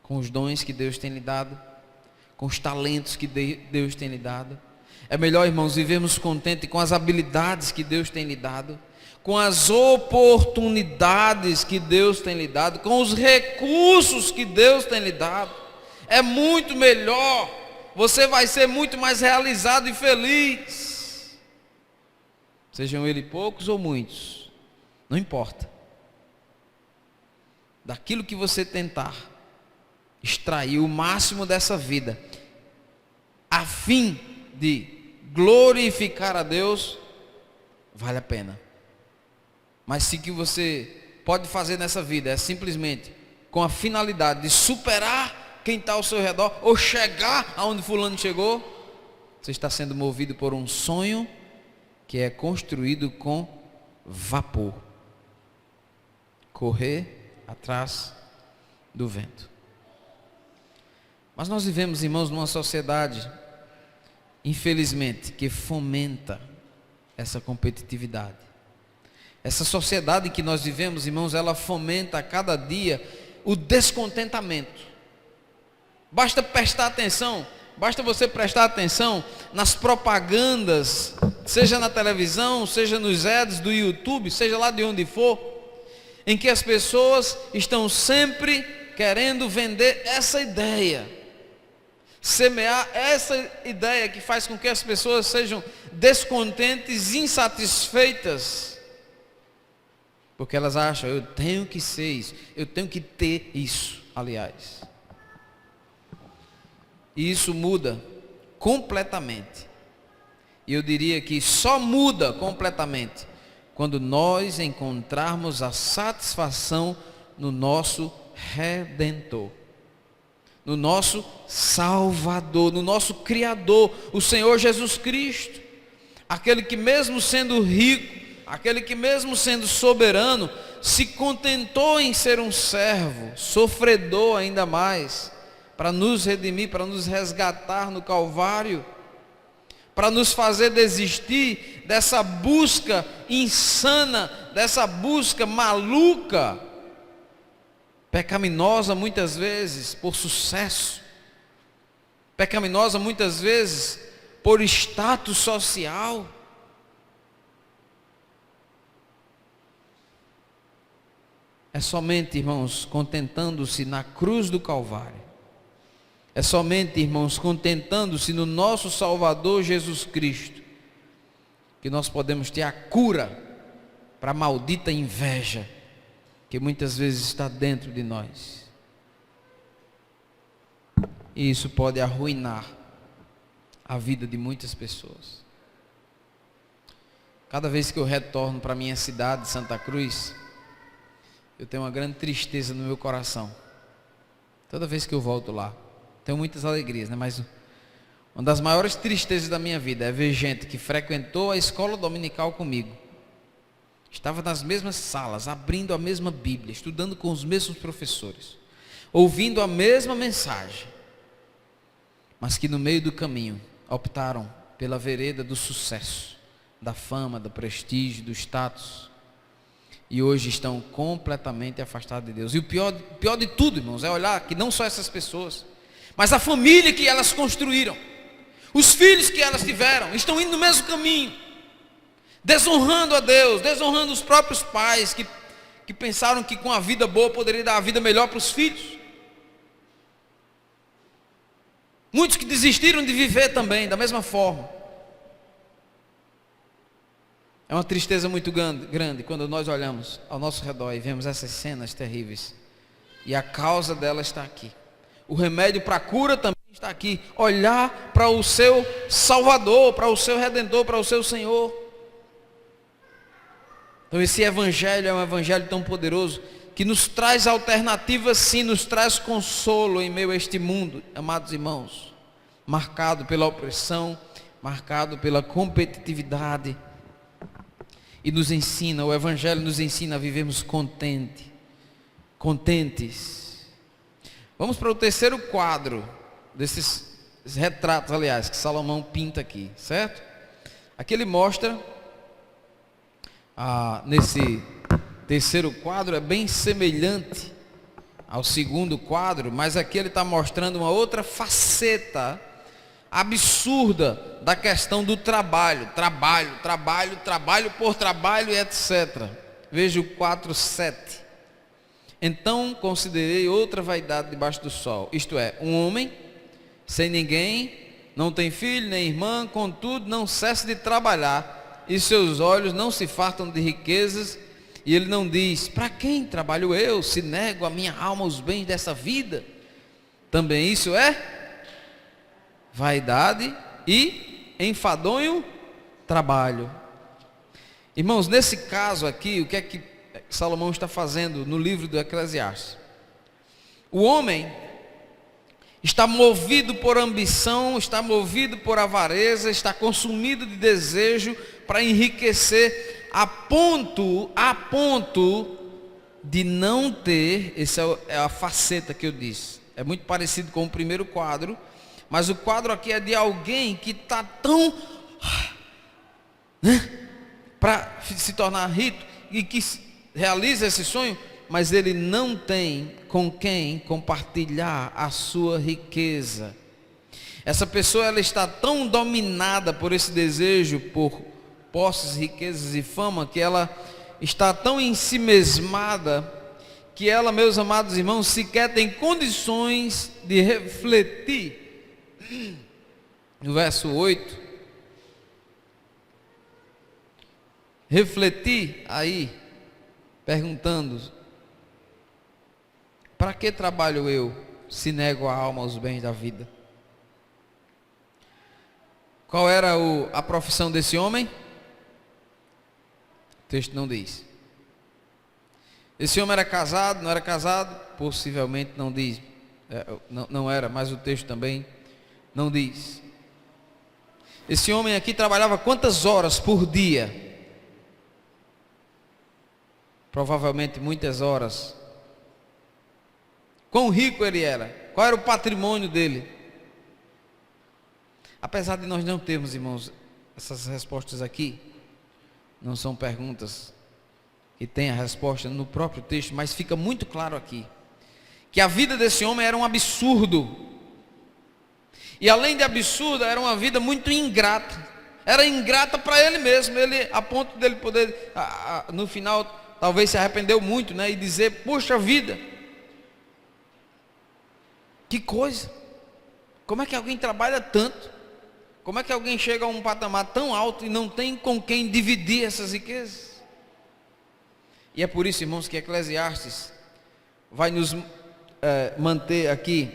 com os dons que Deus tem lhe dado, com os talentos que Deus tem lhe dado. É melhor, irmãos, vivermos contente com as habilidades que Deus tem lhe dado, com as oportunidades que Deus tem lhe dado, com os recursos que Deus tem lhe dado. É muito melhor, você vai ser muito mais realizado e feliz. Sejam eles poucos ou muitos, não importa. Daquilo que você tentar extrair o máximo dessa vida, a fim de glorificar a Deus, vale a pena. Mas se que você pode fazer nessa vida é simplesmente com a finalidade de superar quem está ao seu redor, ou chegar aonde fulano chegou, você está sendo movido por um sonho que é construído com vapor. Correr atrás do vento. Mas nós vivemos, irmãos, numa sociedade, infelizmente, que fomenta essa competitividade. Essa sociedade que nós vivemos, irmãos, ela fomenta a cada dia o descontentamento. Basta você prestar atenção nas propagandas, seja na televisão, seja nos ads do YouTube, seja lá de onde for, em que as pessoas estão sempre querendo vender essa ideia, semear essa ideia que faz com que as pessoas sejam descontentes, insatisfeitas, porque elas acham, eu tenho que ser isso, eu tenho que ter isso, aliás. E isso muda completamente. E eu diria que só muda completamente quando nós encontrarmos a satisfação no nosso Redentor, no nosso Salvador, no nosso Criador, o Senhor Jesus Cristo, aquele que mesmo sendo rico, aquele que mesmo sendo soberano, se contentou em ser um servo, sofredor ainda mais, para nos redimir, para nos resgatar no Calvário, para nos fazer desistir dessa busca insana, dessa busca maluca, pecaminosa muitas vezes por sucesso, pecaminosa muitas vezes por status social. É somente, irmãos, contentando-se na cruz do Calvário. É somente, irmãos, contentando-se no nosso Salvador Jesus Cristo, que nós podemos ter a cura para a maldita inveja que muitas vezes está dentro de nós. E isso pode arruinar a vida de muitas pessoas. Cada vez que eu retorno para a minha cidade, Santa Cruz, eu tenho uma grande tristeza no meu coração. Toda vez que eu volto lá, tenho muitas alegrias, né? Mas uma das maiores tristezas da minha vida é ver gente que frequentou a escola dominical comigo, estava nas mesmas salas, abrindo a mesma Bíblia, estudando com os mesmos professores, ouvindo a mesma mensagem, mas que no meio do caminho optaram pela vereda do sucesso, da fama, do prestígio, do status, e hoje estão completamente afastados de Deus. E o pior de tudo, irmãos, é olhar que não só essas pessoas, mas a família que elas construíram, os filhos que elas tiveram, estão indo no mesmo caminho, desonrando a Deus, desonrando os próprios pais, que pensaram que com a vida boa poderia dar a vida melhor para os filhos. Muitos que desistiram de viver também, da mesma forma. É uma tristeza muito grande quando nós olhamos ao nosso redor e vemos essas cenas terríveis. E a causa dela está aqui. O remédio para a cura também está aqui. Olhar para o seu Salvador, para o seu Redentor, para o seu Senhor. Então esse evangelho é um evangelho tão poderoso, que nos traz alternativas, sim, nos traz consolo em meio a este mundo, amados irmãos, marcado pela opressão, marcado pela competitividade, e nos ensina, o evangelho nos ensina a vivermos contentes. Vamos para o terceiro quadro desses retratos, aliás, que Salomão pinta aqui, certo? Aqui ele mostra, nesse terceiro quadro é bem semelhante ao segundo quadro, mas aqui ele está mostrando uma outra faceta absurda da questão do trabalho por trabalho e etc. Veja o 4:7. Então considerei outra vaidade debaixo do sol, isto é, um homem sem ninguém, não tem filho nem irmã, contudo não cessa de trabalhar, e seus olhos não se fartam de riquezas, e ele não diz: para quem trabalho eu, se nego a minha alma os bens dessa vida? Também isso é vaidade e enfadonho trabalho. Irmãos, nesse caso aqui, o que é que Salomão está fazendo no livro do Eclesiastes? O homem está movido por ambição, está movido por avareza, está consumido de desejo para enriquecer a ponto de não ter, essa é a faceta que eu disse, é muito parecido com o primeiro quadro, mas o quadro aqui é de alguém que está tão, para se tornar rico, e que realiza esse sonho, mas ele não tem com quem compartilhar a sua riqueza. Essa pessoa, ela está tão dominada por esse desejo, por posses, riquezas e fama, que ela está tão ensimesmada, que ela, meus amados irmãos, sequer tem condições de refletir. No verso 8, refletir aí, perguntando: para que trabalho eu, se nego a alma aos bens da vida? Qual era a profissão desse homem? O texto não diz. Esse homem era casado, não era casado? Possivelmente não diz. Não era, mas o texto também não diz. Esse homem aqui trabalhava quantas horas por dia? Provavelmente muitas horas. Quão rico ele era? Qual era o patrimônio dele? Apesar de nós não termos, irmãos, essas respostas aqui, não são perguntas que têm a resposta no próprio texto, mas fica muito claro aqui, que a vida desse homem era um absurdo. E além de absurda, era uma vida muito ingrata. Era ingrata para ele mesmo. Ele, a ponto dele poder, no final, talvez se arrependeu muito, né? E dizer, puxa vida, que coisa. Como é que alguém trabalha tanto? Como é que alguém chega a um patamar tão alto e não tem com quem dividir essas riquezas? E é por isso, irmãos, que Eclesiastes vai nos manter aqui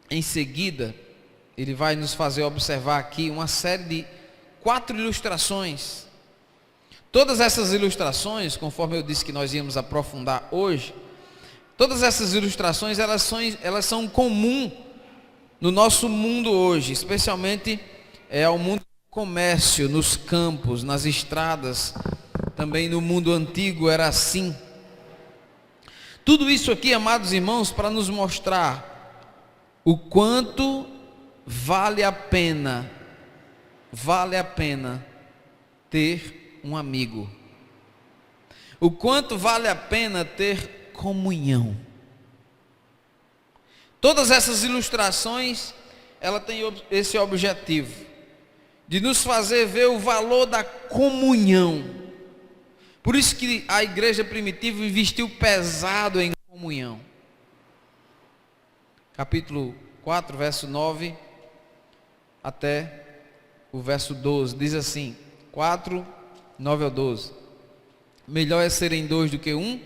em seguida. Ele vai nos fazer observar aqui uma série de 4 ilustrações. Todas essas ilustrações, conforme eu disse que nós íamos aprofundar hoje, todas essas ilustrações, elas são comum no nosso mundo hoje, especialmente ao mundo do comércio, nos campos, nas estradas, também no mundo antigo era assim. Tudo isso aqui, amados irmãos, para nos mostrar o quanto vale a pena ter um amigo. O quanto vale a pena ter comunhão. Todas essas ilustrações, ela tem esse objetivo, de nos fazer ver o valor da comunhão. Por isso que a igreja primitiva investiu pesado em comunhão. Capítulo 4, verso 9 até o verso 12, diz assim, 4, 9 ao 12. Melhor é serem 2 do que 1,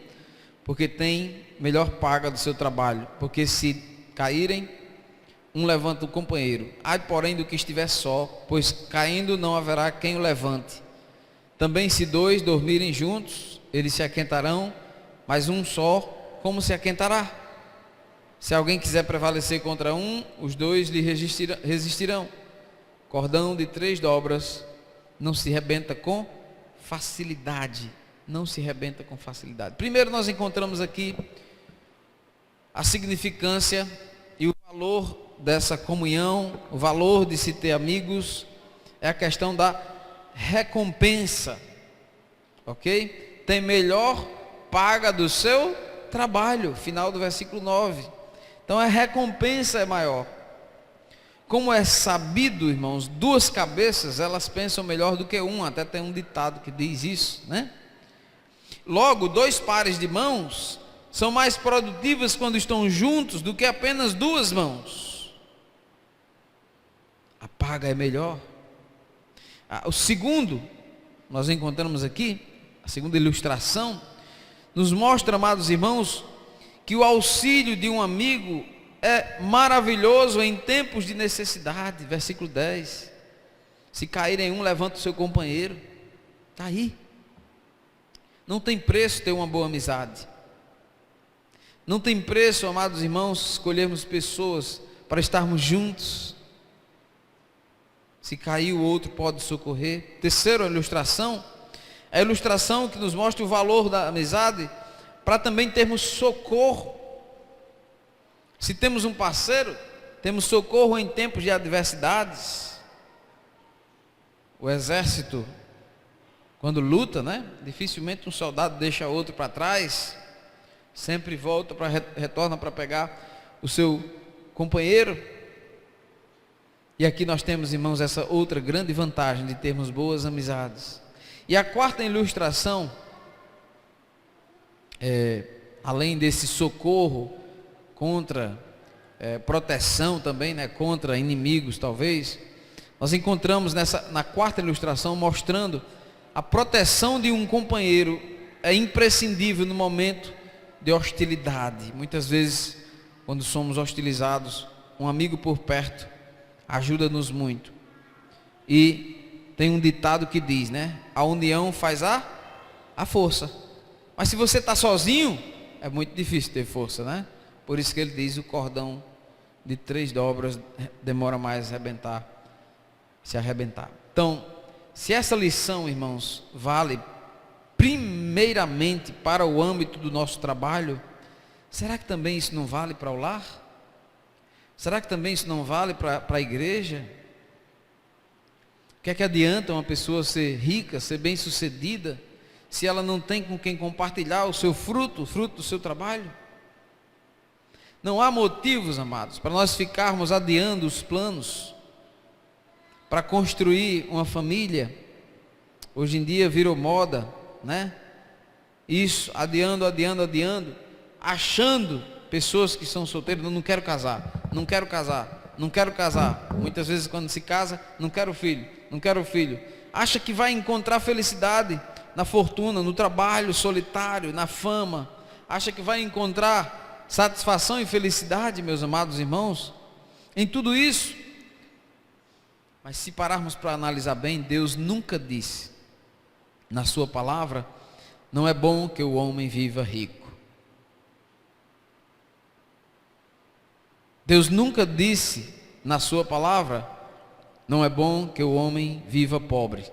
porque tem melhor paga do seu trabalho. Porque se caírem, um levanta o companheiro. Ai, porém, do que estiver só, pois caindo não haverá quem o levante. Também se 2 dormirem juntos, eles se aquentarão, mas um só, como se aquentará? Se alguém quiser prevalecer contra um, os 2 lhe resistirão. Cordão de 3 dobras não se rebenta com facilidade. Não se rebenta com facilidade. Primeiro nós encontramos aqui a significância e o valor dessa comunhão, o valor de se ter amigos, é a questão da recompensa, ok? Tem melhor paga do seu trabalho, final do versículo 9. Então a recompensa é maior. Como é sabido, irmãos, 2 cabeças, elas pensam melhor do que uma, até tem um ditado que diz isso, né? Logo, 2 pares de mãos são mais produtivas quando estão juntos do que apenas 2 mãos. A paga é melhor. O segundo, nós encontramos aqui, a segunda ilustração, nos mostra, amados irmãos, que o auxílio de um amigo é maravilhoso em tempos de necessidade. Versículo 10. Se caírem um, levanta o seu companheiro. Está aí. Não tem preço ter uma boa amizade. Não tem preço, amados irmãos, escolhermos pessoas para estarmos juntos. Se cair, o outro pode socorrer. Terceira ilustração, é a ilustração que nos mostra o valor da amizade, para também termos socorro. Se temos um parceiro, temos socorro em tempos de adversidades. O exército, quando luta, né? Dificilmente um soldado deixa outro para trás. Sempre volta, retorna para pegar o seu companheiro. E aqui nós temos, irmãos, essa outra grande vantagem de termos boas amizades. E a quarta ilustração, além desse socorro contra proteção também, né, contra inimigos talvez, nós encontramos na quarta ilustração mostrando a proteção de um companheiro é imprescindível no momento de hostilidade. Muitas vezes, quando somos hostilizados, um amigo por perto ajuda-nos muito. E tem um ditado que diz, né? A união faz a força. Mas se você está sozinho, é muito difícil ter força, né? Por isso que ele diz, o cordão de 3 dobras demora mais a se arrebentar. Então, se essa lição, irmãos, vale primeiramente para o âmbito do nosso trabalho, será que também isso não vale para o lar? Será que também isso não vale para a igreja? O que é que adianta uma pessoa ser rica, ser bem-sucedida, se ela não tem com quem compartilhar o seu fruto, o fruto do seu trabalho? Não há motivos, amados, para nós ficarmos adiando os planos para construir uma família. Hoje em dia virou moda, né? Isso, adiando, achando pessoas que são solteiras, não quero casar. Muitas vezes quando se casa, não quero filho. Acha que vai encontrar felicidade na fortuna, no trabalho solitário, na fama. Acha que vai encontrar satisfação e felicidade, meus amados irmãos, em tudo isso. Mas se pararmos para analisar bem, Deus nunca disse na sua palavra: não é bom que o homem viva rico. Deus nunca disse na sua palavra: não é bom que o homem viva pobre.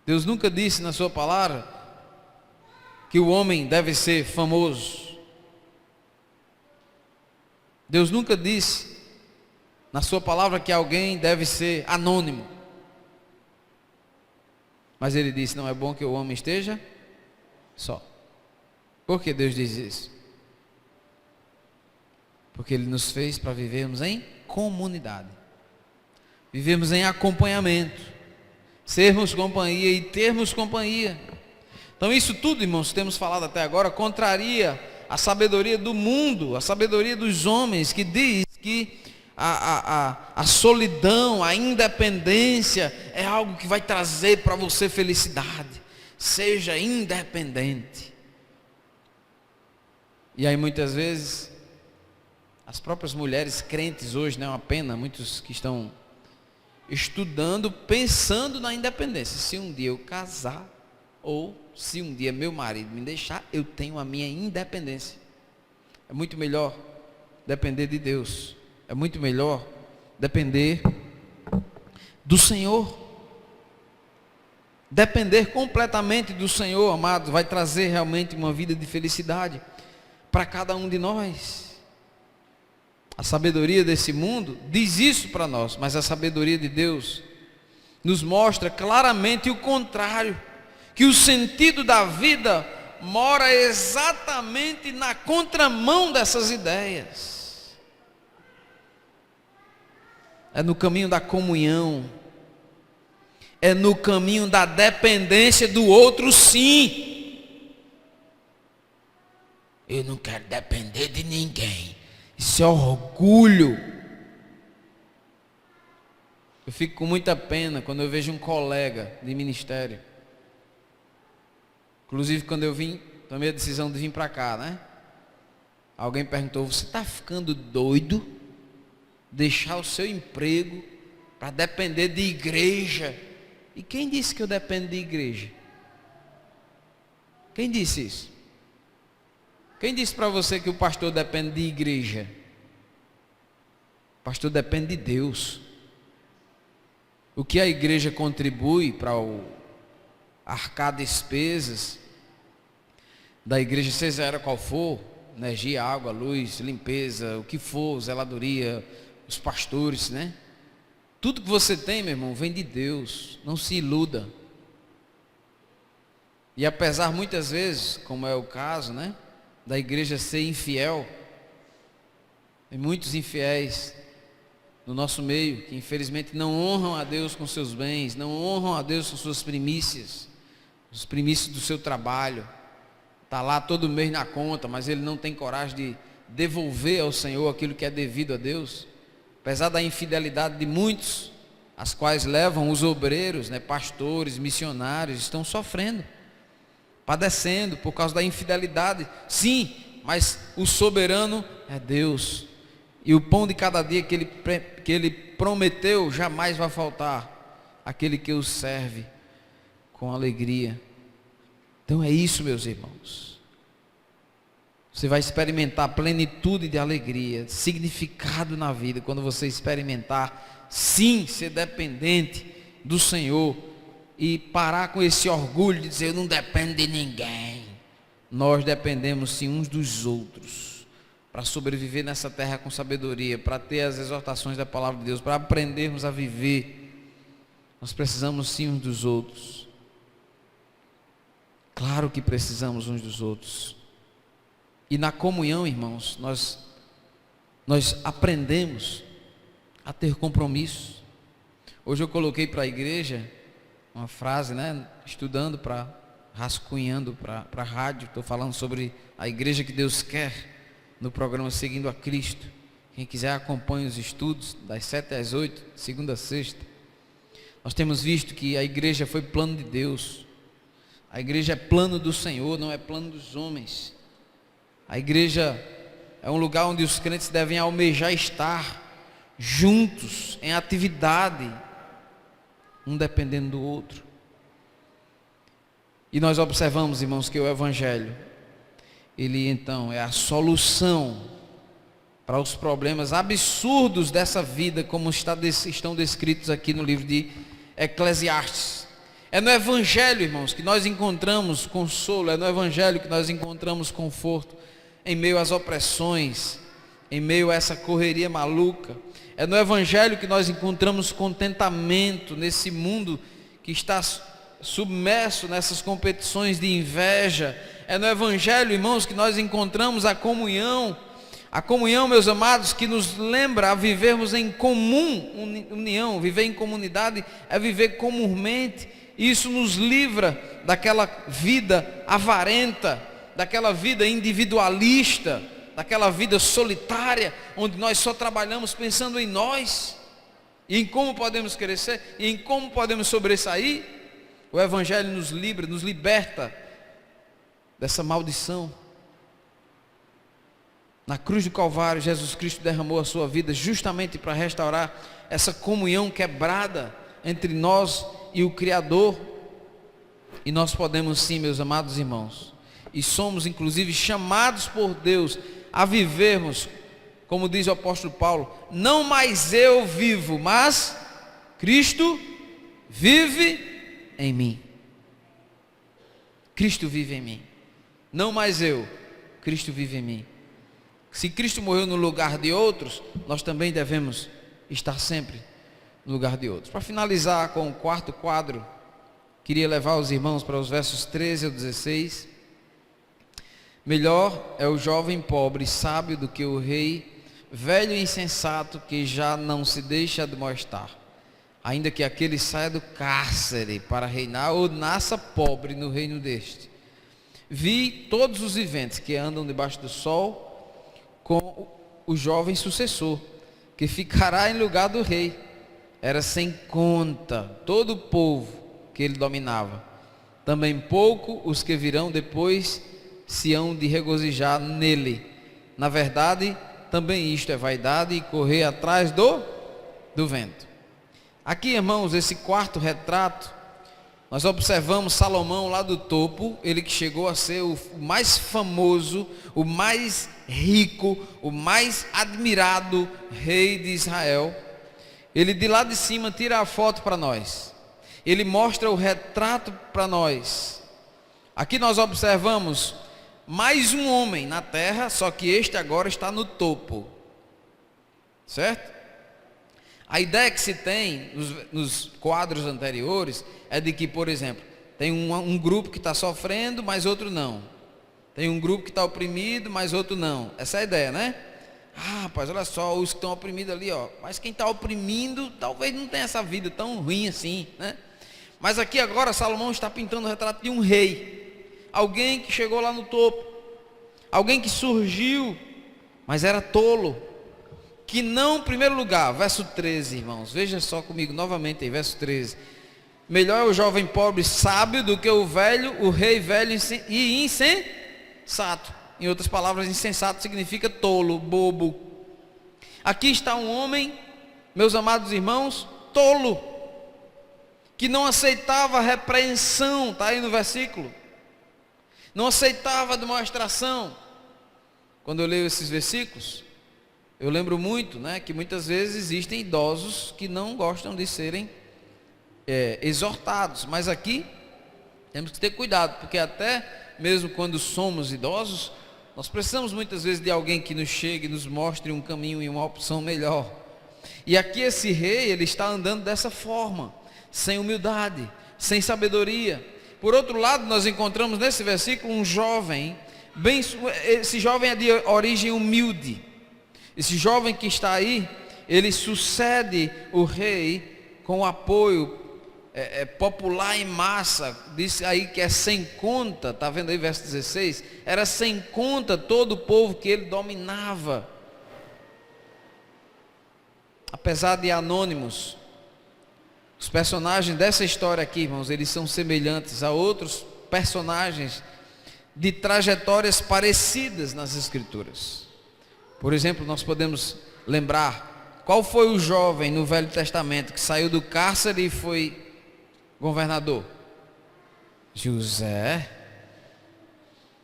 Deus nunca disse na sua palavra que o homem deve ser famoso. Deus nunca disse na sua palavra que alguém deve ser anônimo. Mas Ele disse: não é bom que o homem esteja só. Por que Deus diz isso? Porque Ele nos fez para vivermos em comunidade, vivermos em acompanhamento, sermos companhia e termos companhia. Então isso tudo, irmãos, que temos falado até agora, contraria a sabedoria do mundo, a sabedoria dos homens, que diz que a solidão, a independência é algo que vai trazer para você felicidade. Seja independente. E aí muitas vezes as próprias mulheres crentes hoje, não é uma pena, muitos que estão estudando, pensando na independência. Se um dia eu casar, ou se um dia meu marido me deixar, eu tenho a minha independência. É muito melhor depender de Deus. É muito melhor depender do Senhor. Depender completamente do Senhor, amado, vai trazer realmente uma vida de felicidade para cada um de nós. A sabedoria desse mundo diz isso para nós, mas a sabedoria de Deus nos mostra claramente o contrário, que o sentido da vida mora exatamente na contramão dessas ideias. É no caminho da comunhão, é no caminho da dependência do outro, sim. Eu não quero depender de ninguém. Isso é orgulho. Eu fico com muita pena quando eu vejo um colega de ministério. Inclusive quando eu tomei a decisão de vir para cá, né? Alguém perguntou: você está ficando doido? Deixar o seu emprego para depender de igreja? E quem disse que eu dependo de igreja? Quem disse isso? Quem disse para você que o pastor depende de igreja? O pastor depende de Deus. O que a igreja contribui para arcar despesas da igreja, seja ela qual for, energia, água, luz, limpeza, o que for, zeladoria, os pastores, né? Tudo que você tem, meu irmão, vem de Deus. Não se iluda. E apesar muitas vezes, como é o caso, né, da igreja ser infiel, tem muitos infiéis no nosso meio que infelizmente não honram a Deus com seus bens, não honram a Deus com suas primícias, os primícias do seu trabalho. Está lá todo mês na conta, mas ele não tem coragem de devolver ao Senhor aquilo que é devido a Deus. Apesar da infidelidade de muitos, as quais levam os obreiros, né, pastores, missionários, estão sofrendo, padecendo por causa da infidelidade. Sim, mas o soberano é Deus. E o pão de cada dia que ele prometeu jamais vai faltar àquele que o serve com alegria. Então é isso, meus irmãos. Você vai experimentar plenitude de alegria, significado na vida, quando você experimentar, sim, ser dependente do Senhor e parar com esse orgulho de dizer: eu não dependo de ninguém. Nós dependemos sim uns dos outros, para sobreviver nessa terra com sabedoria, para ter as exortações da palavra de Deus, para aprendermos a viver. Nós precisamos sim uns dos outros. Claro que precisamos uns dos outros. E na comunhão, irmãos, nós aprendemos a ter compromisso. Hoje eu coloquei para a igreja uma frase, né? Estudando, rascunhando para a rádio. Estou falando sobre a igreja que Deus quer no programa Seguindo a Cristo. Quem quiser acompanhe os estudos das 7 às 8, segunda a sexta. Nós temos visto que a igreja foi plano de Deus. A igreja é plano do Senhor, não é plano dos homens. A igreja é um lugar onde os crentes devem almejar estar juntos, em atividade, um dependendo do outro. E nós observamos, irmãos, que o Evangelho, ele então é a solução para os problemas absurdos dessa vida, como estão descritos aqui no livro de Eclesiastes. É no Evangelho, irmãos, que nós encontramos consolo, é no Evangelho que nós encontramos conforto, em meio às opressões, em meio a essa correria maluca. É no Evangelho que nós encontramos contentamento nesse mundo que está submerso nessas competições de inveja. É no Evangelho, irmãos, que nós encontramos a comunhão, meus amados, que nos lembra a vivermos em comum união. Viver em comunidade é viver comumente. Isso nos livra daquela vida avarenta, daquela vida individualista, daquela vida solitária, onde nós só trabalhamos pensando em nós, e em como podemos crescer, e em como podemos sobressair. O Evangelho nos liberta dessa maldição. Na cruz do Calvário, Jesus Cristo derramou a sua vida justamente para restaurar essa comunhão quebrada entre nós e o Criador. E nós podemos sim, meus amados irmãos, e somos inclusive chamados por Deus a vivermos, como diz o apóstolo Paulo, não mais eu vivo, mas Cristo vive em mim. Cristo vive em mim. Não mais eu, Cristo vive em mim. Se Cristo morreu no lugar de outros, nós também devemos estar sempre no lugar de outros. Para finalizar com o quarto quadro, queria levar os irmãos para os versos 13 ao 16. Melhor é o jovem pobre sábio do que o rei velho e insensato que já não se deixa admoestar, ainda que aquele saia do cárcere para reinar ou nasça pobre no reino deste. Vi todos os viventes que andam debaixo do sol com o jovem sucessor, que ficará em lugar do rei. Era sem conta todo o povo que ele dominava. Também pouco os que virão depois se hão de regozijar nele. Na verdade, também isto é vaidade e correr atrás do vento. Aqui, irmãos, esse quarto retrato, nós observamos Salomão lá do topo, ele que chegou a ser o mais famoso, o mais rico, o mais admirado rei de Israel. Ele de lá de cima tira a foto para nós, ele mostra o retrato para nós. Aqui nós observamos mais um homem na terra, só que este agora está no topo, certo? A ideia que se tem nos quadros anteriores é de que, por exemplo, tem um grupo que está sofrendo, mas outro não. Tem um grupo que está oprimido, mas outro não. Essa é a ideia, né? Ah, rapaz, olha só, os que estão oprimidos ali, ó. Mas quem está oprimindo, talvez não tenha essa vida tão ruim assim, né? Mas aqui agora Salomão está pintando o retrato de um rei. Alguém que chegou lá no topo. Alguém que surgiu, mas era tolo. Que não, em primeiro lugar, verso 13, irmãos, veja só comigo novamente aí, verso 13. Melhor é o jovem pobre sábio do que o rei velho e insensato. Em outras palavras, insensato significa tolo, bobo. Aqui está um homem, meus amados irmãos, tolo, que não aceitava a repreensão, está aí no versículo. Não aceitava a demonstração. Quando eu leio esses versículos, eu lembro muito, né, que muitas vezes existem idosos que não gostam de serem exortados, mas aqui temos que ter cuidado, porque até mesmo quando somos idosos, nós precisamos muitas vezes de alguém que nos chegue e nos mostre um caminho e uma opção melhor. E aqui esse rei, ele está andando dessa forma, sem humildade, sem sabedoria. Por outro lado, nós encontramos nesse versículo um jovem esse jovem é de origem humilde. Esse jovem que está aí, ele sucede o rei com o apoio popular em massa. Diz aí que é sem conta, está vendo aí verso 16? Era sem conta todo o povo que ele dominava. Apesar de anônimos, os personagens dessa história aqui, irmãos, eles são semelhantes a outros personagens de trajetórias parecidas nas Escrituras. Por exemplo, nós podemos lembrar qual foi o jovem no Velho Testamento que saiu do cárcere e foi governador? José.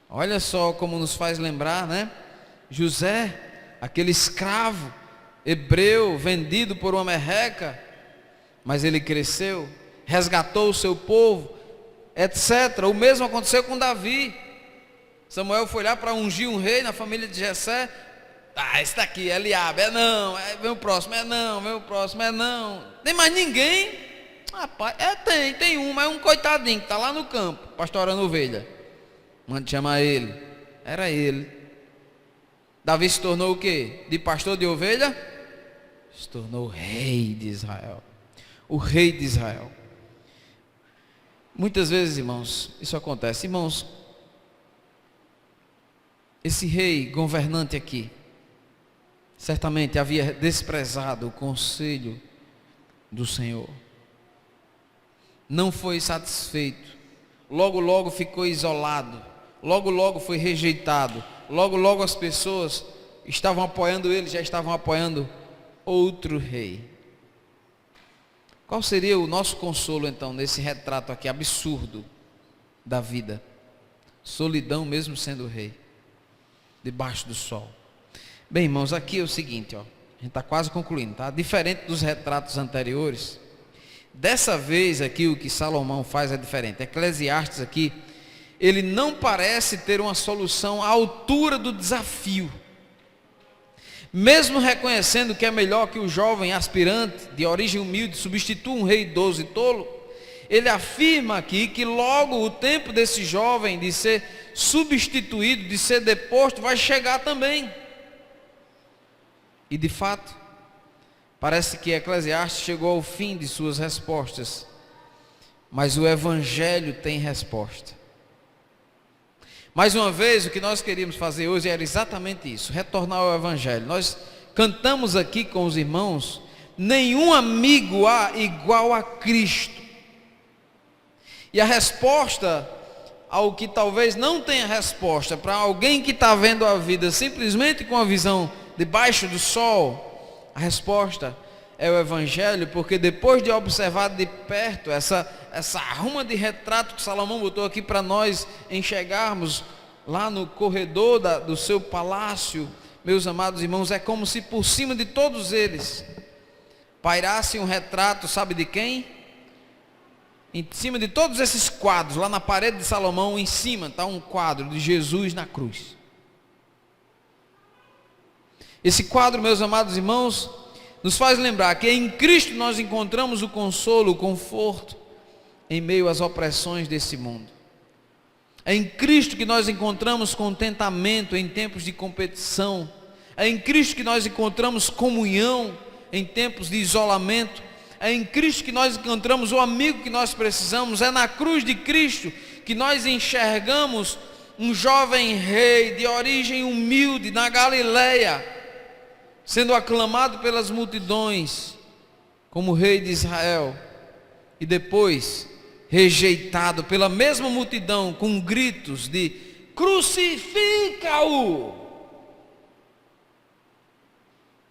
Olha só como nos faz lembrar, né? José, aquele escravo hebreu vendido por uma merreca, mas ele cresceu, resgatou o seu povo, etc. O mesmo aconteceu com Davi. Samuel foi lá para ungir um rei na família de Jessé. Esse daqui é Eliabe, vem o próximo, vem o próximo, não. Tem mais ninguém? Rapaz, tem um, mas um coitadinho que está lá no campo, pastorando ovelha. Manda chamar ele. Era ele. Davi se tornou o quê? De pastor de ovelha? Se tornou o rei de Israel. O rei de Israel. Muitas vezes, irmãos, isso acontece. Irmãos, esse rei governante aqui, certamente havia desprezado o conselho do Senhor. Não foi satisfeito. Logo ficou isolado. Logo foi rejeitado. Logo as pessoas estavam apoiando ele, já estavam apoiando outro rei. Qual seria o nosso consolo então nesse retrato aqui absurdo da vida? Solidão mesmo sendo rei, debaixo do sol. Bem, irmãos, aqui é o seguinte, ó, a gente está quase concluindo, tá? Diferente dos retratos anteriores, dessa vez aqui o que Salomão faz é diferente. Eclesiastes aqui, ele não parece ter uma solução à altura do desafio. Mesmo reconhecendo que é melhor que o jovem aspirante de origem humilde substitua um rei idoso e tolo, ele afirma aqui que logo o tempo desse jovem de ser substituído, de ser deposto, vai chegar também. E de fato, parece que Eclesiastes chegou ao fim de suas respostas, mas o Evangelho tem resposta. Mais uma vez, o que nós queríamos fazer hoje era exatamente isso, retornar ao Evangelho. Nós cantamos aqui com os irmãos, nenhum amigo há igual a Cristo. E a resposta ao que talvez não tenha resposta, para alguém que está vendo a vida simplesmente com a visão debaixo do sol, a resposta é o Evangelho, porque depois de observar de perto essa arruma de retrato que Salomão botou aqui para nós enxergarmos lá no corredor do seu palácio, meus amados irmãos, é como se por cima de todos eles pairasse um retrato, sabe de quem? Em cima de todos esses quadros, lá na parede de Salomão, em cima está um quadro de Jesus na cruz. Esse quadro, meus amados irmãos, nos faz lembrar que em Cristo nós encontramos o consolo, o conforto em meio às opressões desse mundo. É em Cristo que nós encontramos contentamento em tempos de competição. É em Cristo que nós encontramos comunhão em tempos de isolamento. É em Cristo que nós encontramos o amigo que nós precisamos. É na cruz de Cristo que nós enxergamos um jovem rei de origem humilde na Galileia, sendo aclamado pelas multidões como rei de Israel, e depois rejeitado pela mesma multidão com gritos de crucifica-o.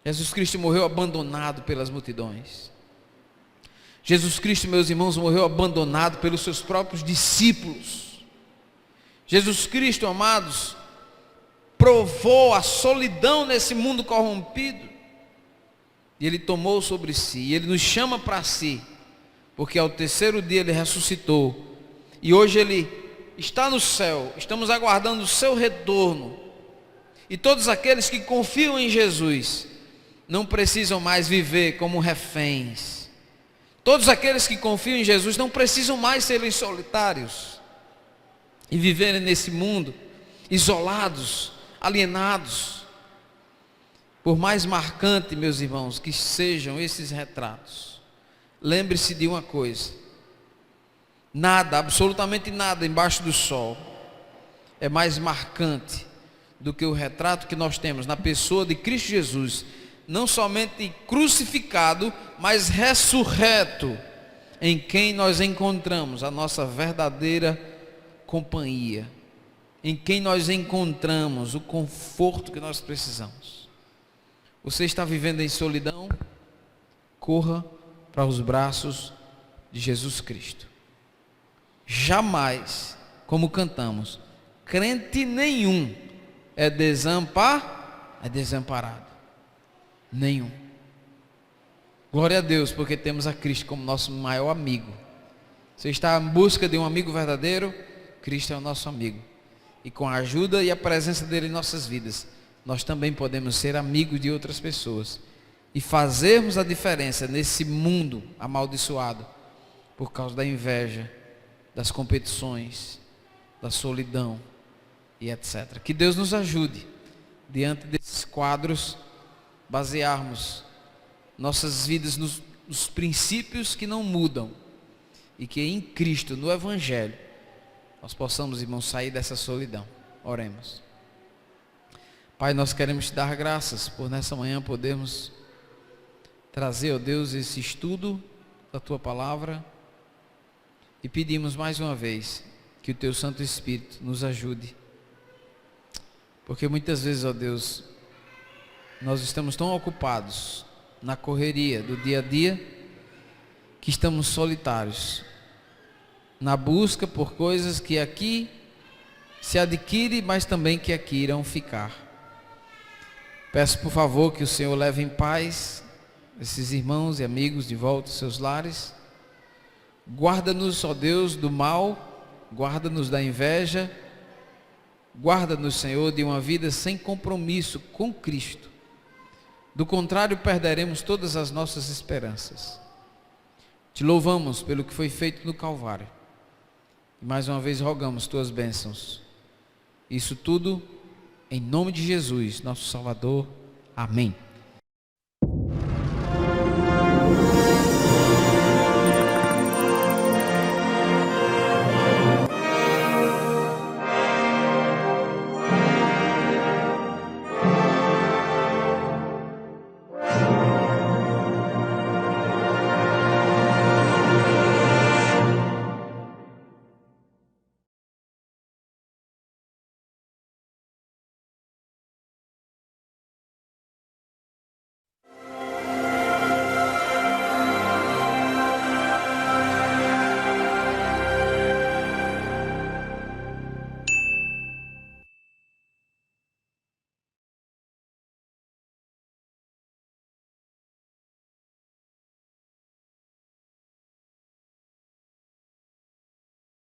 Jesus Cristo morreu abandonado pelas multidões. Jesus Cristo, meus irmãos, morreu abandonado pelos seus próprios discípulos. Jesus Cristo, amados, provou a solidão nesse mundo corrompido, e Ele tomou sobre si, e Ele nos chama para si, porque ao terceiro dia Ele ressuscitou, e hoje Ele está no céu. Estamos aguardando o seu retorno, e todos aqueles que confiam em Jesus não precisam mais viver como reféns. Todos aqueles que confiam em Jesus não precisam mais serem solitários e viverem nesse mundo isolados, alienados. Por mais marcante, meus irmãos, que sejam esses retratos, lembre-se de uma coisa: nada, absolutamente nada embaixo do sol é mais marcante do que o retrato que nós temos na pessoa de Cristo Jesus, não somente crucificado, mas ressurreto, em quem nós encontramos a nossa verdadeira companhia, em quem nós encontramos o conforto que nós precisamos. Você está vivendo em solidão? Corra para os braços de Jesus Cristo. Jamais, como cantamos, crente nenhum é desamparado. Nenhum. Glória a Deus, porque temos a Cristo como nosso maior amigo. Você está em busca de um amigo verdadeiro? Cristo é o nosso amigo. E com a ajuda e a presença dele em nossas vidas, nós também podemos ser amigos de outras pessoas e fazermos a diferença nesse mundo amaldiçoado por causa da inveja, das competições, da solidão e etc. Que Deus nos ajude, diante desses quadros, basearmos nossas vidas nos princípios que não mudam e que em Cristo, no Evangelho, nós possamos, irmãos, sair dessa solidão. Oremos. Pai, nós queremos te dar graças por nessa manhã podermos trazer, ó Deus, esse estudo da tua palavra e pedimos mais uma vez que o teu Santo Espírito nos ajude, porque muitas vezes, ó Deus, nós estamos tão ocupados na correria do dia a dia que estamos solitários na busca por coisas que aqui se adquire, mas também que aqui irão ficar. Peço por favor que o Senhor leve em paz esses irmãos e amigos de volta aos seus lares. Guarda-nos, ó Deus, do mal, guarda-nos da inveja, guarda-nos, Senhor, de uma vida sem compromisso com Cristo. Do contrário, perderemos todas as nossas esperanças. Te louvamos pelo que foi feito no Calvário. E mais uma vez rogamos tuas bênçãos. Isso tudo em nome de Jesus, nosso Salvador. Amém.